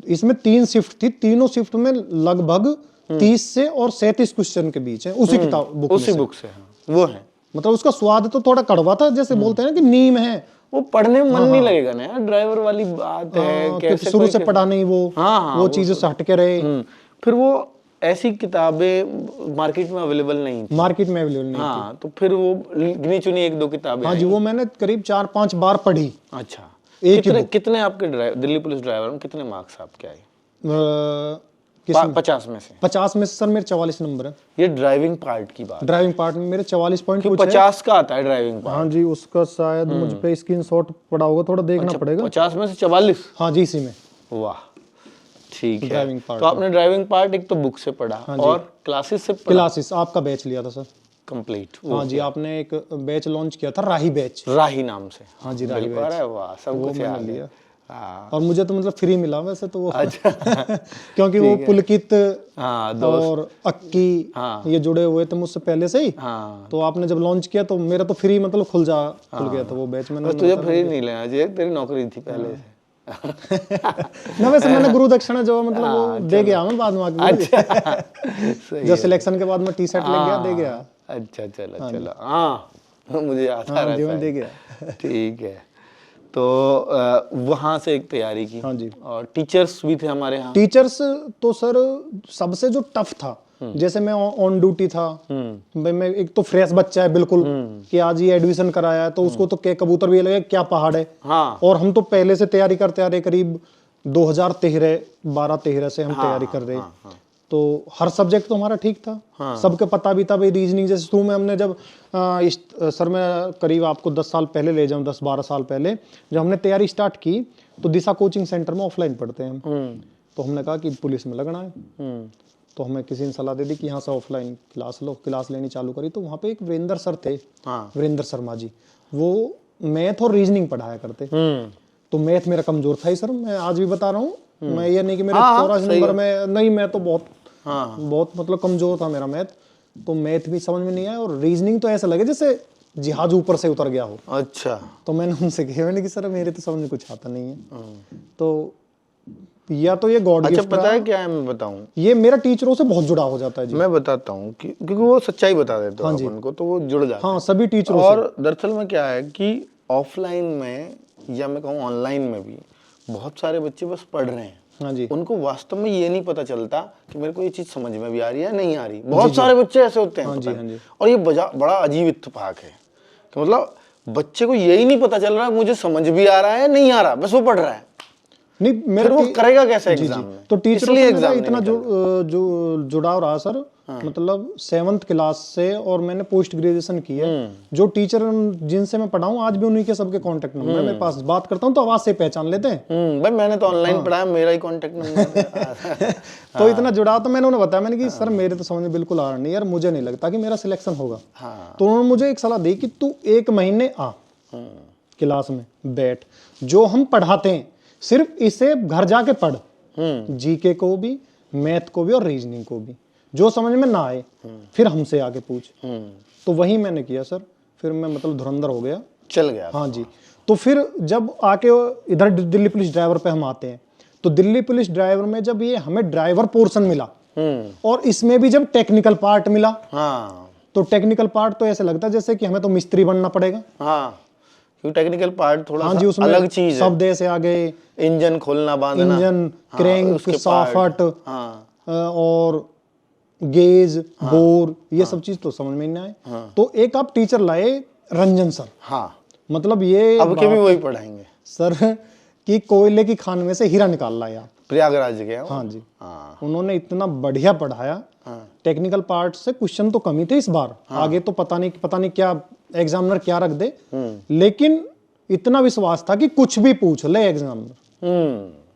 इसमें 3 शिफ्ट थी, तीनों शिफ्ट में लगभग 30 से और 37 क्वेश्चन के बीच है उसी किताब बुक उसी बुक से वो है। मतलब उसका स्वाद तो थोड़ा कड़वा था, जैसे बोलते हैं ना कि नीम है, वो पढ़ने में मन नहीं लगेगा ना यार, ड्राइवर वाली बात है, कैसे शुरू से पढ़ा नहीं वो, वो चीजें से हट के रहे। फिर वो ऐसी किताबें मार्केट में अवेलेबल नहीं थी, मार्केट में अवेलेबल नहीं हाँ, तो फिर वो गिनी चुनी 1-2 किताबें। हाँ जी, वो मैंने करीब 4-5 बार पढ़ी। अच्छा, एक कितने आपके दिल्ली पुलिस ड्राइवर में कितने मार्क्स आपके आए? 50 में से? 50 में से सर मेरे 44 नंबर है। ये ड्राइविंग पार्ट की बात, ड्राइविंग पार्ट में मेरे 44 पॉइंट कुछ 50 का आता है ड्राइविंग पार्ट। हाँ जी, उसका शायद मुझ पे स्क्रीनशॉट पड़ा होगा, थोड़ा देखना पड़ेगा। 50 में से 44? हाँ जी, इसी में। वाह, ठीक है। ड्राइविंग पार्ट, तो आपने ड्राइविंग पार्ट एक तो बुक से पढ़ा, और क्लासेस से पढ़ा? क्लासेस आपका बैच लिया था सर कंप्लीट। हाँ जी, आपने एक बैच लॉन्च किया था, राही बैच, राही नाम से। हाँ जी, राही बैच। अरे वाह, सब कुछ याद लिया। हाँ। और मुझे तो मतलब फ्री मिला वैसे तो वो अच्छा क्योंकि वो पुलकित और अक्की ये जुड़े हुए थे मुझसे पहले से ही। तो आपने जब लॉन्च किया तो मेरा तो फ्री मतलब खुल गया था वो बैच। मैंने तुझे फ्री नहीं लेना चाहिए, तेरी नौकरी थी पहले से ना, वैसे मैंने गुरु दक्षिणा जो मतलब वो दे गया मैं बाद में। अच्छा, जब सिलेक्शन के बाद में टी-शर्ट ले गया, दे गया। अच्छा, चलो हाँ, मुझे याद आ रहा है, दे गया। ठीक है। तो वहां से एक तैयारी की। हाँ जी, और टीचर्स भी थे हमारे यहाँ? टीचर्स तो सर सबसे जो टफ था, जैसे मैं ऑन ड्यूटी था, मैं एक तो फ्रेश बच्चा है बिल्कुल कि आज ये एडमिशन कराया है, तो उसको तो क्या कबूतर भी लगे क्या पहाड़ है। हाँ। और हम तो पहले से तैयारी करते आ रहे, करीब 2013 से हम तैयारी कर रहे। तो हर सब्जेक्ट तो हमारा ठीक था। सबके पता भी था भाई, रीजनिंग जैसे शुरू में हमने जब सर मैं करीब आपको 10 साल पहले ले जाऊं, 10-12 साल पहले जब हमने तैयारी स्टार्ट की, तो दिशा कोचिंग सेंटर में ऑफलाइन पढ़ते हैं हम। तो हमने कहा कि पुलिस में लगना है, तो हमें किसी ने सलाह दे दी कि यहाँ से ऑफलाइन क्लास लो। क्लास लेनी चालू करी तो वहाँ पे एक वीरेंद्र सर थे, वीरेंद्र शर्मा जी, वो मैथ और रीजनिंग पढ़ाया करते। तो मैथ मेरा कमजोर था ही सर, मैं आज भी बता रहा हूँ, मैं ये नहीं कि मेरे 84 नंबर में नहीं, मैं तो बहुत मतलब कमजोर था मेरा मैथ। तो मैथ भी समझ में नहीं आया, और रीजनिंग तो ऐसा लगे जैसे जहाज ऊपर से उतर गया हो। अच्छा। तो मैंने उनसे कहा, मैंने कि सर मेरे तो समझ में कुछ आता नहीं है। तो या तो ये गॉड गिफ्ट। पता है क्या है, मैं बताऊं, ये मेरा टीचरों से बहुत जुड़ा हो जाता है जी। मैं बताता हूँ क्योंकि वो सच्चाई बता देते हैं अपन को, तो वो जुड़ जाते हैं। हाँ, सभी टीचरों से। और दरअसल में क्या है कि ऑफलाइन में या मैं कहूँ ऑनलाइन में भी बहुत सारे बच्चे बस पढ़ रहे हैं। हाँ जी, उनको वास्तव में ये नहीं पता चलता कि मेरे को ये चीज समझ में भी आ रही है नहीं आ रही। बहुत सारे बच्चे ऐसे होते हैं। हाँ जी, हाँ जी। और ये बड़ा अजीब इत्तेफाक है कि मतलब बच्चे को यही नहीं पता चल रहा मुझे समझ भी आ रहा है नहीं आ रहा, बस वो पढ़ रहा है। नहीं मेरे वो करेगा कैसे एग्जाम में? तो टीचरों से मेरा इतना जो जुड़ाव रहा सर, मतलब 7th क्लास से, और मैंने पोस्ट ग्रेजुएशन की है। जो टीचर जिनसे मैं पढ़ाऊं आज भी उन्हीं के सबके कांटेक्ट नंबर मेरे पास, बात करता हूं तो आवाज से पहचान लेते हैं। भाई मैंने तो ऑनलाइन पढ़ा है, मेरा ही कांटेक्ट नंबर। तो इतना जुड़ाव तो मैंने उन्हें बताया, मैंने कि सर मेरे तो समझ में बिल्कुल आ रहा नहीं यार, मुझे नहीं लगता कि मेरा सिलेक्शन होगा। तो उन्होंने मुझे एक सलाह दी कि तू 1 महीने आ क्लास में बैठ, जो हम पढ़ाते हैं सिर्फ इसे घर जाके पढ़, जीके को भी, मैथ को भी और रीजनिंग को भी। जो समझ में ना आए फिर हमसे आके पूछ। तो वही मैंने किया सर, फिर मैं मतलब धुरंधर हो गया, चल गया। हाँ जी। तो फिर जब आके इधर दिल्ली पुलिस ड्राइवर पे हम आते हैं, तो दिल्ली पुलिस ड्राइवर में जब ये हमें ड्राइवर पोर्शन मिला और इसमें भी जब टेक्निकल पार्ट मिला, हाँ, तो टेक्निकल पार्ट तो ऐसे लगता है जैसे कि हमें तो मिस्त्री बनना पड़ेगा। हाँ, क्योंकि टेक्निकल पार्ट थोड़ा हाँ सा जी, उसमें अलग चीज है। शब्द ऐसे आ गए, इंजन खोलना बांधना, इंजन, क्रैंक, उसके साफट, हाँ, और गेज, बोर, ये सब चीज तो समझ में नहीं आए। तो एक आप टीचर लाए, रंजन सर। हाँ, मतलब ये अब के भी वही पढ़ाएंगे सर कि कोयले की खान में से हीरा निकाल लाए आप। प्रयागराज के। हाँ जी, हाँ, उन्होंने इतना बढ़िया पढ़ाया। टेक्निकल पार्ट से क्वेश्चन तो कम ही थे इस बार, आगे तो पता नहीं क्या एग्जामिनर क्या रख दे, लेकिन इतना विश्वास था कि कुछ भी पूछ ले एग्जामिनर।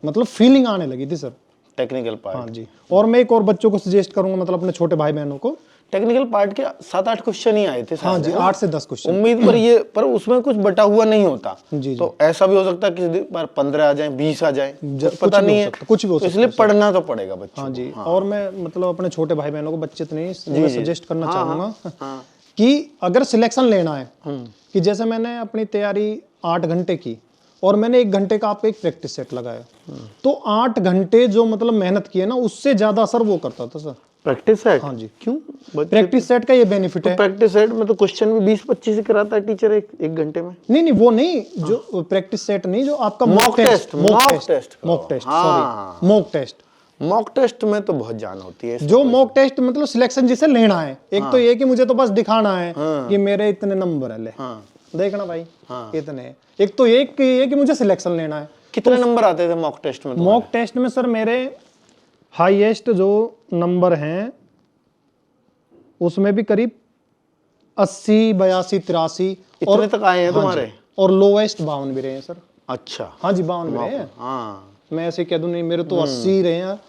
मतलब फीलिंग आने लगी थी सर। Technical part. हाँ जी, और मैं एक और बच्चों को सजेस्ट करूंगा, मतलब अपने छोटे भाई बहनों को। टेक्निकल पार्ट के 7-8 क्वेश्चन ही आए थे हाँ शायद, जी, है ना? 8 से 10 क्वेश्चन। उम्मीद पर ये, पर उसमें कुछ बटा हुआ नहीं होता। जी, तो ऐसा भी हो सकता है कि बार 15 आ जाए, 20 आ जाए, कुछ पता भी नहीं हो है, सकता, कुछ भी हो तो सकता इसलिए पढ़ना तो पड़ेगा बच्चों हाँ जी। को। और मैं मतलब अपने छोटे भाई बहनों को, बच्चे तो नहीं, मैं सजेस्ट करना हाँ, चाहूंगा हाँ, कि अगर सिलेक्शन लेना है, कि जैसे मैंने अपनी तैयारी 8 घंटे की और मैंने 1 घंटे का आपको एक प्रैक्टिस सेट लगाया, तो 8 घंटे जो मतलब मेहनत की है ना, उससे ज्यादा असर वो करता था सर। Practice set? हाँ जी। क्यों? प्रैक्टिस सेट का ये बेनिफिट है। प्रैक्टिस सेट में तो क्वेश्चन भी 20-25 ही कराता है टीचर एक घंटे में। नहीं, वो नहीं, जो प्रैक्टिस सेट नहीं, जो आपका mock test. Sorry, mock test. Mock test में तो बहुत जान होती है। जो मॉक टेस्ट मतलब सिलेक्शन जिसे लेना है, एक तो ये कि मुझे तो बस दिखाना है कि मेरे इतने नंबर है, ले देखना भाई इतने। एक तो ये कि मुझे सिलेक्शन लेना है। कितने नंबर आते थे मॉक टेस्ट में? मॉक टेस्ट में सर मेरे हाईएस्ट जो नंबर हैं उसमें भी करीब 80, 82, 83 इतने तक आए हैं तुम्हारे? और लोएस्ट 52 भी रहे हैं सर। अच्छा। हाँ जी, 52 भी रहे हैं। हाँ, मैं ऐसे कह दूं नहीं, मेरे तो 80 रहे हैं।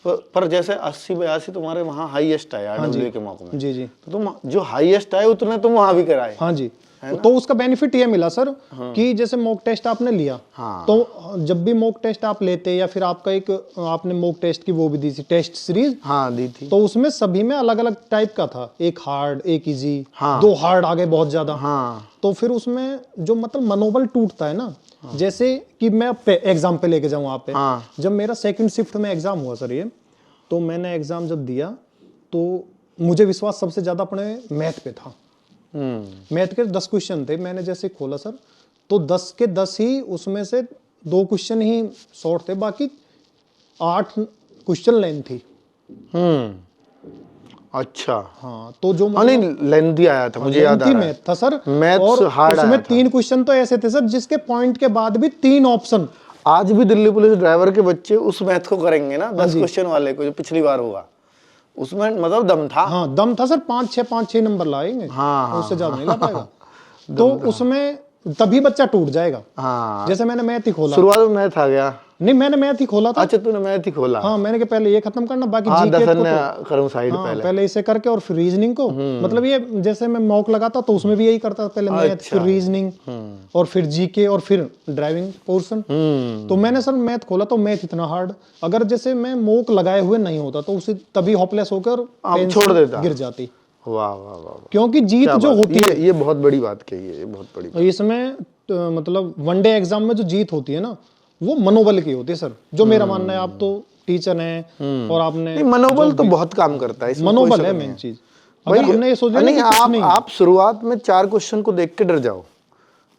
पर जैसे 80-82 तुम्हारे वहाँ हाईएस्ट आया आरडब्ल्यू के मॉक में। जी जी। तो तुम जो हाईएस्ट आए उतने तुम वहाँ भी कराए? हाँ जी। तो उसका बेनिफिट ये मिला सर कि जैसे मॉक टेस्ट आपने लिया, तो जब भी मॉक टेस्ट आप लेते, या फिर आपका एक आपने मॉक टेस्ट की वो भी दी थी टेस्ट सीरीज, हाँ दी थी, तो उसमें सभी में अलग अलग टाइप का था, एक हार्ड, एक इजी, 2 हार्ड आ गए बहुत ज्यादा। तो फिर उसमें जो मतलब मनोबल टूटता है ना, जैसे कि मैं एग्जाम पे लेके जाऊँ आप पे, जब मेरा सेकंड शिफ्ट में एग्जाम हुआ सर ये, तो मैंने एग्जाम जब दिया तो मुझे विश्वास सबसे ज्यादा अपने मैथ पे था। मैथ के 10 क्वेश्चन थे, मैंने जैसे खोला सर तो 10 के 10 ही, उसमें से 2 क्वेश्चन ही शॉर्ट थे, बाकी 8 क्वेश्चन लेंथ थी। अच्छा। हाँ, तो जो नहीं लेंथी आया था, मुझे याद आ रहा है। मैथ था सर, मैथ्स हार्ड आया उसमें था। 3 क्वेश्चन तो ऐसे थे सर जिसके पॉइंट के बाद भी 3 ऑप्शन। आज भी दिल्ली पुलिस ड्राइवर के बच्चे उस मैथ को करेंगे ना, 10 क्वेश्चन वाले को, जो पिछली बार हुआ, उसमें मतलब दम था। हाँ, दम था सर, 5-6 नंबर लाएंगे। हाँ, उससे ज्यादा नहीं ला पाएगा। तो उसमें तभी बच्चा टूट जाएगा। हाँ, जैसे मैंने मैथ ही खोला, शुरुआत में मैथ आ गया। नहीं, मैंने मैथ ही खोला था। अच्छा, तूने मैथ ही खोला? हाँ, मैंने कहा पहले ये खत्म करना, बाकी हाँ, जीके को तो करूं साइड पहले इसे करके और फिर रीजनिंग को, मतलब ये जैसे मैं मॉक लगाता तो उसमें भी यही करता, पहले मैथ, फिर रीजनिंग, और फिर जीके, और फिर ड्राइविंग पोर्शन। तो मैंने सर मैथ खोला तो मैथ इतना हार्ड, अगर जैसे मैं मॉक लगाए हुए नहीं होता तो उसे तभी होपलेस होकर छोड़ देता, गिर जाती। वाह वाह वाह। क्योंकि जीत जो होती है, ये बहुत बड़ी बात कही है, ये बहुत बड़ी। इसमें मतलब वनडे एग्जाम में जो जीत होती है ना, वो मनोबल की होती है सर, जो मेरा मानना है। आप तो टीचर हैं और आपने, मनोबल तो बहुत काम करता है, मनोबल है मेन चीज। अगर हमने ये सोचा नहीं, आप शुरुआत में 4 क्वेश्चन को देख के डर जाओ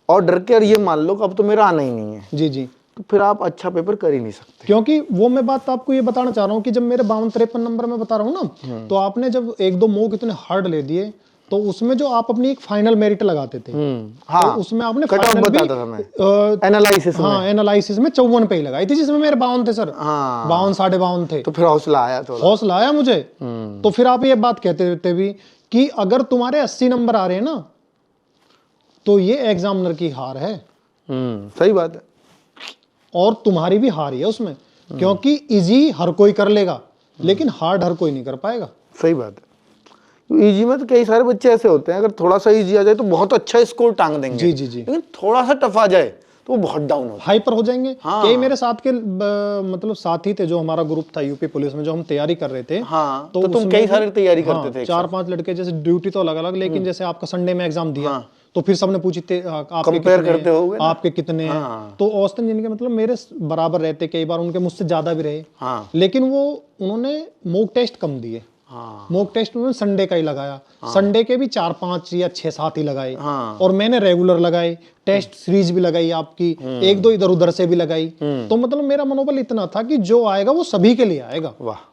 और डर के ये मान लो कि अब तो मेरा आना ही नहीं है, जी जी, तो फिर आप अच्छा पेपर कर ही नहीं सकते। क्योंकि वो मैं बात आपको ये बताना चाह रहा हूँ कि जब मेरे 52-53 नंबर में बता रहा हूँ ना, तो आपने जब 1-2 मॉक इतने हार्ड ले दिए, तो उसमें जो आप अपनी एक फाइनल मेरिट लगाते थे, हाँ, तो उसमें आपने फाइनल बताता था मैं, एनालिसिस में, हाँ, एनालिसिस में 54 पे ही लगाई थी, जिसमें मेरे 52 थे सर। 52 52.5 थे। तो फिर हौसला आया, थोड़ा हौसला आया मुझे। तो फिर आप ये बात कहते थे भी कि अगर तुम्हारे 80 नंबर आ रहे हैं ना, तो ये एग्जामिनर की हार है। सही बात है, और तुम्हारी भी हार ही है उसमें, क्योंकि इजी हर कोई कर लेगा, लेकिन हार्ड हर कोई नहीं कर पाएगा। सही बात है। इजी में तो कई सारे बच्चे ऐसे होते हैं, अगर थोड़ा सा इजी आ जाए तो बहुत अच्छा स्कोर टांग देंगे। जी जी जी। लेकिन थोड़ा सा टफ आ जाए तो वो बहुत डाउन होता हाइपर हो जाएंगे। हाँ। कई मेरे साथ के मतलब साथी थे, जो हमारा ग्रुप था यूपी पुलिस में, जो हम तैयारी कर रहे थे। है। हाँ, तो तो तुम उसमें कई भी- सारी तैयारी हाँ, करते थे एक 4-5 लड़के, जैसे ड्यूटी तो अलग अलग, लेकिन जैसे आपका संडे में एग्जाम दिया, हाँ। तो फिर सबने पूछी थे आपके कंपेयर कितने करते होगे हैं, ना? आपके कितने हैं। हाँ। तो औसतन जिनके मतलब मेरे बराबर रहते, कई बार उनके मुझसे ज्यादा भी रहे, हाँ लेकिन वो उन्होंने मॉक टेस्ट कम दिए। हाँ मॉक टेस्ट उन्होंने संडे का ही लगाया, संडे के भी 4-5 या 6-7 ही लगाए, हाँ। और मैंने रेगुलर लगाए, टेस्ट सीरीज भी लगाई आपकी, 1-2 इधर उधर से भी लगाई। तो मतलब मेरा मनोबल इतना था कि जो आएगा वो सभी के लिए आएगा, वाह,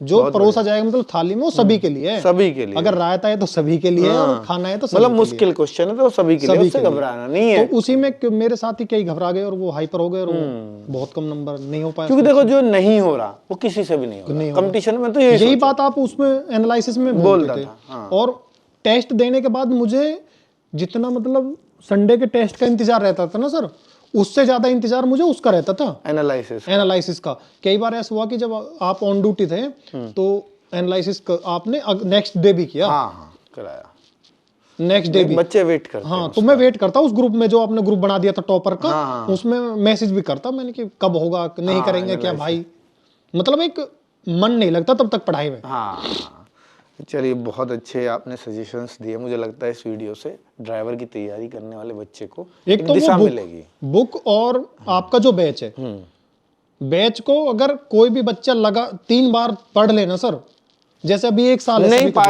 जो परोसा जाएगा मतलब थाली में, वो सभी के लिए है। सभी के लिए। अगर रायता है तो सभी के लिए है, और खाना है तो सभी मतलब के लिए। मुश्किल क्वेश्चन है तो सभी के लिए, सभी उससे के लिए। घबराना नहीं है। तो उसी में मेरे साथ ही कई घबरा गए, और वो हाइपर हो गए, और वो बहुत कम नंबर नहीं हो पाया। क्योंकि देखो, जो नहीं हो रहा वो किसी से भी नहीं हो रहा। कंपटीशन में तो यही बात आप उसमें एनालिसिस में बोलते थे। हाँ। और टेस्ट देने के बाद मुझे जितना मतलब संडे के टेस्ट का इंतजार रहता था ना सर, उससे ज्यादा इंतजार मुझे उसका रहता था, एनालिसिस का। कई बार ऐसा हुआ कि जब आप ऑन ड्यूटी थे, तो एनालिसिस आपने नेक्स्ट डे भी किया। हाँ हाँ, कराया। नेक्स्ट डे भी बच्चे वेट करते हाँ, हैं तो मैं वेट करता उस ग्रुप में, जो आपने ग्रुप बना दिया था टॉपर का। हाँ। उसमें मैसेज भी करता मैंने कि कब होगा, नहीं करेंगे क्या भाई। मतलब एक मन नहीं लगता तब तक पढ़ाई में। हाँ। चलिए, बहुत अच्छे आपने सजेशंस दिए। मुझे लगता है इस वीडियो से ड्राइवर की तैयारी करने वाले बच्चे को एक तो दिशा वो मिलेगी। बुक और आपका जो बैच है, बैच को अगर कोई भी बच्चा 3 बार पढ़ लेना सर, जैसे अभी 1 साल है नए सभी का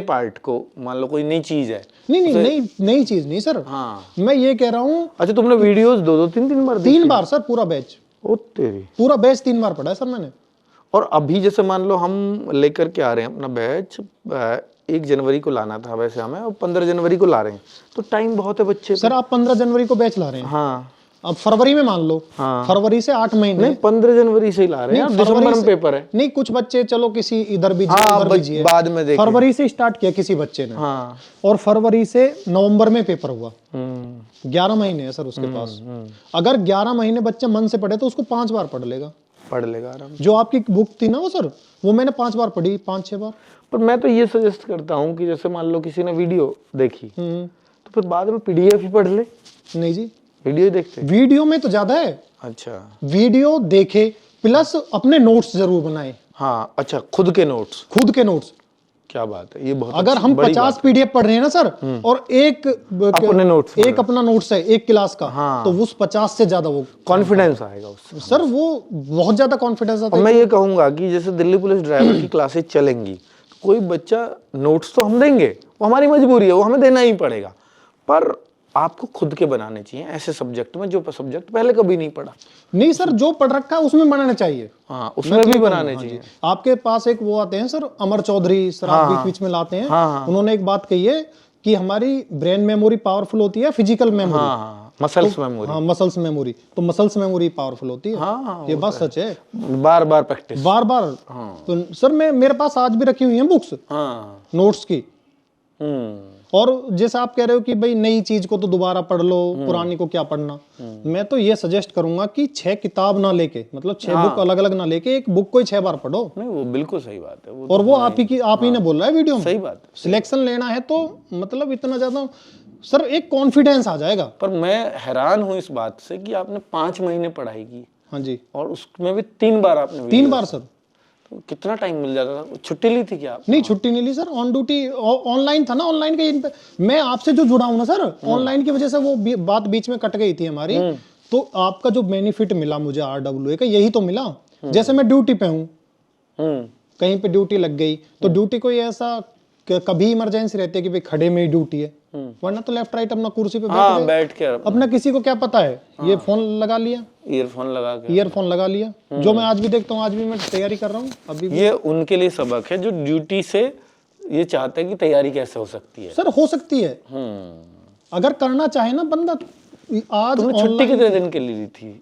पार्ट को मान लो कोई नई चीज है। नहीं नई चीज नहीं सर। हाँ। मैं ये कह रहा हूँ, अच्छा, तुमने वीडियोस 2-3 बार 3 बार सर, पूरा बैच, ओ तेरी। पूरा बैच 3 बार पढ़ा है सर मैंने। और अभी जैसे मान लो हम लेकर के आ रहे हैं अपना बैच, 1 जनवरी को लाना था वैसे हमें, और 15 जनवरी को ला रहे हैं, तो टाइम बहुत है बच्चे सर आप 15 जनवरी को बैच ला रहे हैं। हाँ। अब फरवरी में मान लो, हाँ। फरवरी से 8 महीने। नहीं, 15 जनवरी से ही ला रहे हैं, दिसंबर में पेपर है। नहीं, कुछ बच्चे चलो किसी इधर भी हाँ, उधर भी जिए, बाद में देखें। फरवरी से स्टार्ट किया किसी बच्चे ने। हाँ। और फरवरी से नवंबर में पेपर हुआ। 11 महीने है सर उसके पास। अगर 11 महीने बच्चा मन से पढ़े तो उसको 5 बार पढ़ लेगा आराम। जो आपकी बुक थी ना वो सर, वो मैंने 5 बार पढ़ी, 5-6 बार। पर मैं तो ये सजेस्ट करता हूँ कि जैसे मान लो किसी ने वीडियो देखी, तो फिर बाद में पीडीएफ ही पढ़ ले। नहीं जी, वीडियो ही देखते। वीडियो में तो ज्यादा है। अच्छा। वीडियो देखे प्लस अपने नोट्स जरूर बनाए। हाँ, अच्छा, खुद के नोट्स। खुद के नोट्स। क्या बात है, ये बहुत अगर हम 50 पीडीएफ पढ़ रहे हैं ना सर, और एक अपने नोट्स, एक अपना नोट्स है 1 क्लास का, हाँ। तो उस 50 से ज्यादा वो कॉन्फिडेंस आएगा उससे। सर वो बहुत ज्यादा कॉन्फिडेंस आता और है। मैं ये कहूंगा कि जैसे दिल्ली पुलिस ड्राइवर की क्लासेस चलेंगी, तो कोई बच्चा नोट्स तो हम देंगे, वो हमारी मजबूरी है, वो हमें देना ही पड़ेगा, पर आपको खुद के बनाने चाहिए ऐसे सब्जेक्ट में जो सब्जेक्ट पहले कभी नहीं पढ़ा। नहीं सर, जो पढ़ रखा है उसमें बनाना चाहिए। हाँ, उसमें भी बनाने चाहिए। आपके पास एक वो आते हैं सर, अमर चौधरी सर, आप बीच बीच में लाते हैं। उन्होंने एक बात कही है कि हमारी ब्रेन मेमोरी पावरफुल होती है, फिजिकल मेमोरी, मसल्स मेमोरी। हाँ, मसल्स मेमोरी, तो मसल्स मेमोरी पावरफुल होती है। हाँ, ये बात सच है। बार बार प्रैक्टिस, बार बार। तो सर मेरे पास आज भी रखी हुई है बुक्स, नोट्स की। और जैसे आप कह रहे हो कि भाई नई चीज को तो दोबारा पढ़ लो, पुरानी को क्या पढ़ना। मैं तो ये सजेस्ट करूंगा कि 6 किताब ना लेके, मतलब 6 बुक अलग अलग ना लेके, एक बुक को ही 6 बार पढ़ो। नहीं, वो बिल्कुल सही बात है। और वो आप ही ने बोला है वीडियो में। सही बात है। सिलेक्शन लेना है तो मतलब इतना ज्यादा सर एक कॉन्फिडेंस आ जाएगा। पर मैं हैरान हूँ इस बात से कि आपने 5 महीने पढ़ाई की। हाँ जी। और उसमें भी 3 बार आपने 3 बार सर। तो कितना टाइम मिल जाता था? छुट्टी ली थी क्या आप? नहीं, छुट्टी नहीं ली सर, ऑन ड्यूटी, ऑनलाइन था ना। ऑनलाइन के मैं आपसे जो जुड़ा हूं ना सर, ऑनलाइन की वजह से वो बात बीच में कट गई थी हमारी। तो आपका जो बेनिफिट मिला मुझे RWA का, यही तो मिला। जैसे मैं ड्यूटी पे हूँ, कहीं पे ड्यूटी लग गई, तो ड्यूटी कोई ऐसा कभी इमरजेंसी रहती है कि भाई खड़े में ही ड्यूटी है, वरना तो लेफ्ट राइट अपना कुर्सी पे बैठ के अपना, किसी को क्या पता है, ये फोन लगा लिया, ईयरफोन लगा लिया। जो मैं आज भी देखता हूँ, आज भी मैं तैयारी कर रहा हूँ अभी भी। ये उनके लिए सबक है जो ड्यूटी से ये चाहते हैं कि तैयारी कैसे हो सकती है। सर हो सकती है, अगर करना चाहे ना बंदा। आज तुमने छुट्टी कितने दिन के लिए ली थी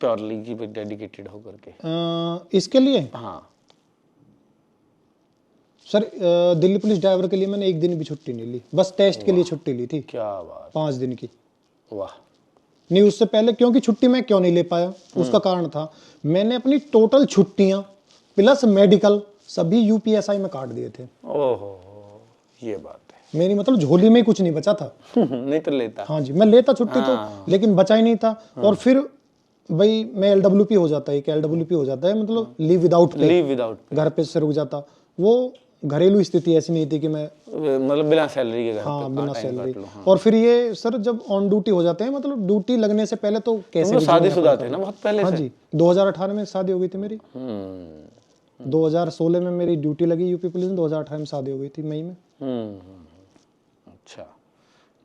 प्योरली की डेडिकेटेड होकर के? इसके लिए हाँ सर, दिल्ली पुलिस ड्राइवर के लिए मैंने 1 दिन भी छुट्टी नहीं ली, बस टेस्ट के लिए छुट्टी ली थी। क्या बात, 5 दिन की। वाह। नहीं, उससे पहले क्योंकि छुट्टी मैं क्यों नहीं ले पाया, उसका कारण था मैंने अपनी टोटल छुट्टियां प्लस मेडिकल सभी UPSI में काट दिए थे। ओहो, ये बात है। मेरी मतलब झोली में ही कुछ नहीं बचा था। नहीं तो लेता। हाँ जी, मैं लेता छुट्टी तो, लेकिन बचा ही नहीं था। और फिर भाई मैं LWP हो जाता है, एक LWP हो जाता है, मतलब leave without pay, leave without, घर पे से रुक जाता। वो घरेलू स्थिति ऐसी नहीं थी कि मैं, मतलब बिना सैलरी के घर हाँ पे बिना time सैलरी। काट लो, हाँ। और फिर ये सर जब ऑन ड्यूटी हो जाते हैं, मतलब ड्यूटी लगने से पहले तो कैसे भी शादीशुदा थे ना बहुत पहले हाँ से? जी, 2018 में शादी हो गई थी मेरी। 2016 में मेरी ड्यूटी लगी यूपी पुलिस में, 2018 में शादी हो गई थी मई में। अच्छा,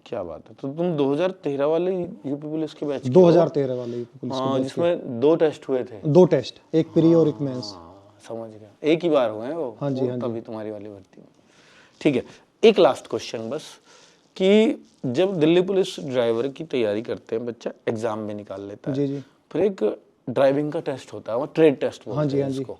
क्या बात है। तो तुम 2013 वाले यूपी पुलिस के बैच के हो? 2013 वाले यूपी पुलिस हाँ, जिसमें 2 टेस्ट हुए थे। 2 टेस्ट, एक प्री और एक मेंस। हाँ, समझ गया, एक ही बार हुए हैं वो। हाँ जी, हाँ जी। तभी तुम्हारी वाली भर्ती में। ठीक है, एक लास्ट क्वेश्चन बस, कि जब दिल्ली पुलिस ड्राइवर की तैयारी करते हैं, बच्चा एग्जाम भी निकाल लेता है, जी जी, फिर एक ड्राइविंग का टेस्ट होता है, वो ट्रेड टेस्ट बोलते हैं इसको।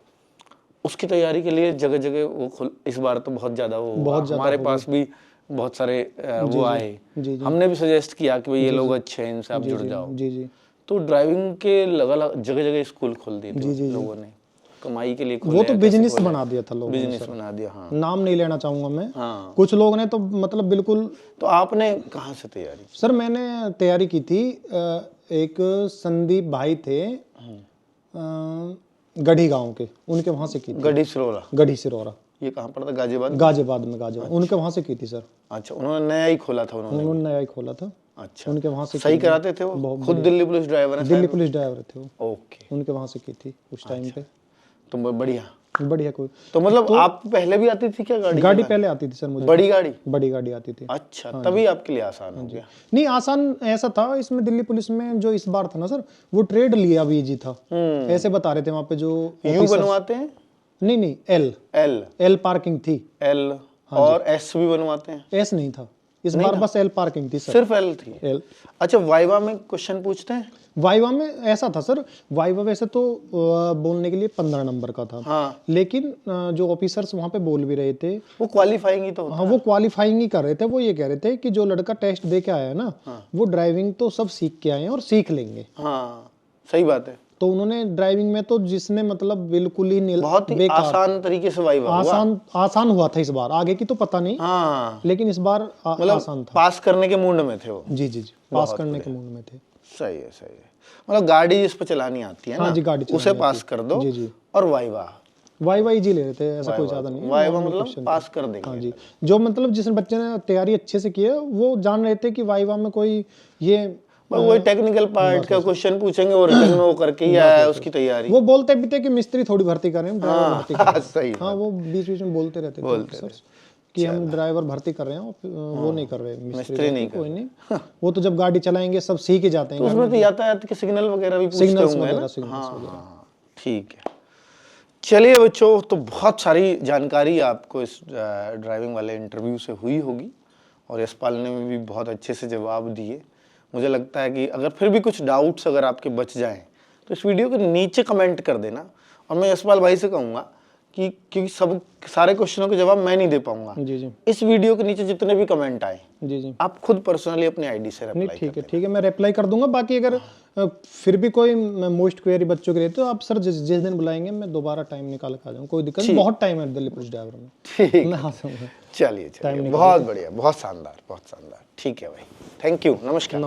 उसकी तैयारी के लिए जगह जगह वो इस बार तो बहुत ज्यादा वो हुआ। हमारे पास भी बहुत सारे वो आए, जी जी, हमने भी सजेस्ट किया कि भाई ये लोग अच्छे हैं, इनसे आप जुड़ जाओ। जी जी, तो ड्राइविंग के अलग जगह जगह स्कूल खोल दिए थे लोगों ने, कमाई के लिए खोले। वो तो बिजनेस बना दिया था लोगों ने, बिजनेस बना दिया, हाँ। नाम नहीं लेना चाहूंगा मैं। हाँ। कुछ लोग ने तो मतलब बिल्कुल। तो आपने कहाँ से तैयारी? सर मैंने तैयारी की थी, एक संदीप भाई थे गढ़ी गांव के, उनके वहां से की थी। गढ़ी सिरोरा। ये कहाँ पड़ता? गाजियाबाद में? गाजियाबाद में, उनके वहां से की थी सर। अच्छा, उन्होंने नया ही खोला था? उन्होंने नया ही खोला था। अच्छा, उनके वहां से सही कराते थे वो? खुद दिल्ली पुलिस ड्राइवर है? दिल्ली पुलिस ड्राइवर थे वो। ओके, उनके वहां से की थी उस टाइम पे। तो बढ़िया बढ़िया। कोई तो मतलब आप पहले भी आती थी क्या गाड़ी? गाड़ी पहले आती थी सर मुझे, बड़ी गाड़ी? बड़ी गाड़ी आती थी। अच्छा, तभी आपके लिए आसान हो गया। नहीं आसान ऐसा था, इसमें दिल्ली पुलिस में जो इस बार था ना सर, वो ट्रेड लिया भी इजी था, ऐसे बता रहे थे वहाँ पे जो यू बनवाते हैं। नहीं एल पार्किंग थी। एल और एस भी बनवाते हैं? एस नहीं था इस बार, बस एल पार्किंग थी सर। सिर्फ एल थी? एल। अच्छा, वाइवा में क्वेश्चन पूछते हैं? वाइवा में ऐसा था सर, वाइवा वैसे तो बोलने के लिए 15 नंबर का था। हाँ। लेकिन जो ऑफिसर्स वहाँ पे बोल भी रहे थे, वो क्वालिफाइंग ही तो होता है। हाँ वो क्वालिफाइंग ही कर रहे थे। वो ये कह रहे थे कि जो लड़का टेस्ट दे के आया है ना, वो ड्राइविंग तो सब सीख के आए हैं और सीख लेंगे। हाँ, सही बात है। तो उन्होंने ड्राइविंग में तो जिसने मतलब बिल्कुल ही बहुत ही आसान तरीके से वाइवा हुआ। आसान हुआ था इस बार, आगे की तो पता नहीं। हाँ, लेकिन इस बार आसान था। पास करने के मूड में थे वो? जी जी जी, पास करने के मूड में थे। सही है, सही है। मतलब गाड़ी जिस पर चलानी आती है ना, जी, गाड़ी उसे पास कर दो। जी जी। और वाइवा इजी ले रहे थे, ऐसा कोई ज्यादा नहीं। वाइवा मतलब पास कर देंगे। हाँ जी, जो मतलब जिस बच्चे ने तैयारी अच्छे से की है, वो जान रहे थे कि वाइवा में कोई ये वही टेक्निकल पार्ट का क्वेश्चन पूछेंगे, वो रिटर्न में वो करके ही आया है उसकी तैयारी। वो बोलते भी थे कि मिस्त्री थोड़ी भर्ती कर रहे हैं, ड्राइवर भर्ती कर रहे हैं। सही। हाँ, वो बीच बीच में बोलते रहते थे कि हम ड्राइवर भर्ती कर रहे हैं, वो नहीं कर रहे, मिस्त्री नहीं, कोई नहीं। वो तो जब गाड़ी चलाएंगे सब सीख ही जाते हैं। तो उसमें तो यातायात के सिग्नल वगैरह भी पूछते होंगे ना? हाँ, ठीक है। चलिए बच्चों, तो बहुत सारी जानकारी आपको इस ड्राइविंग वाले इंटरव्यू से हुई होगी, और यशपाल ने भी बहुत अच्छे से जवाब दिए। मुझे लगता है कि अगर फिर भी कुछ डाउट्स अगर आपके बच जाएं, तो इस वीडियो के नीचे कमेंट कर देना। और मैं यशपाल भाई से कहूँगा कि क्योंकि सारे क्वेश्चनों के जवाब मैं नहीं दे पाऊंगा, जी जी, इस वीडियो के नीचे जितने भी कमेंट आए, जी जी, आप खुद पर्सनली अपनी आईडी से रिप्लाई ठीक है, ठीक है, मैं रिप्लाई कर दूंगा। बाकी अगर फिर भी कोई मोस्ट क्वेरी बच्चों के लिए, तो आप सर जिस दिन बुलाएंगे मैं दोबारा टाइम निकाल के आ जाऊंगा, कोई दिक्कत नहीं। बहुत टाइम है दिल्ली पुलिस ड्राइवर में। ठीक, मैं आ जाऊंगा। चलिए, बहुत बढ़िया, बहुत शानदार, बहुत शानदार। ठीक है भाई, थैंक यू, नमस्कार।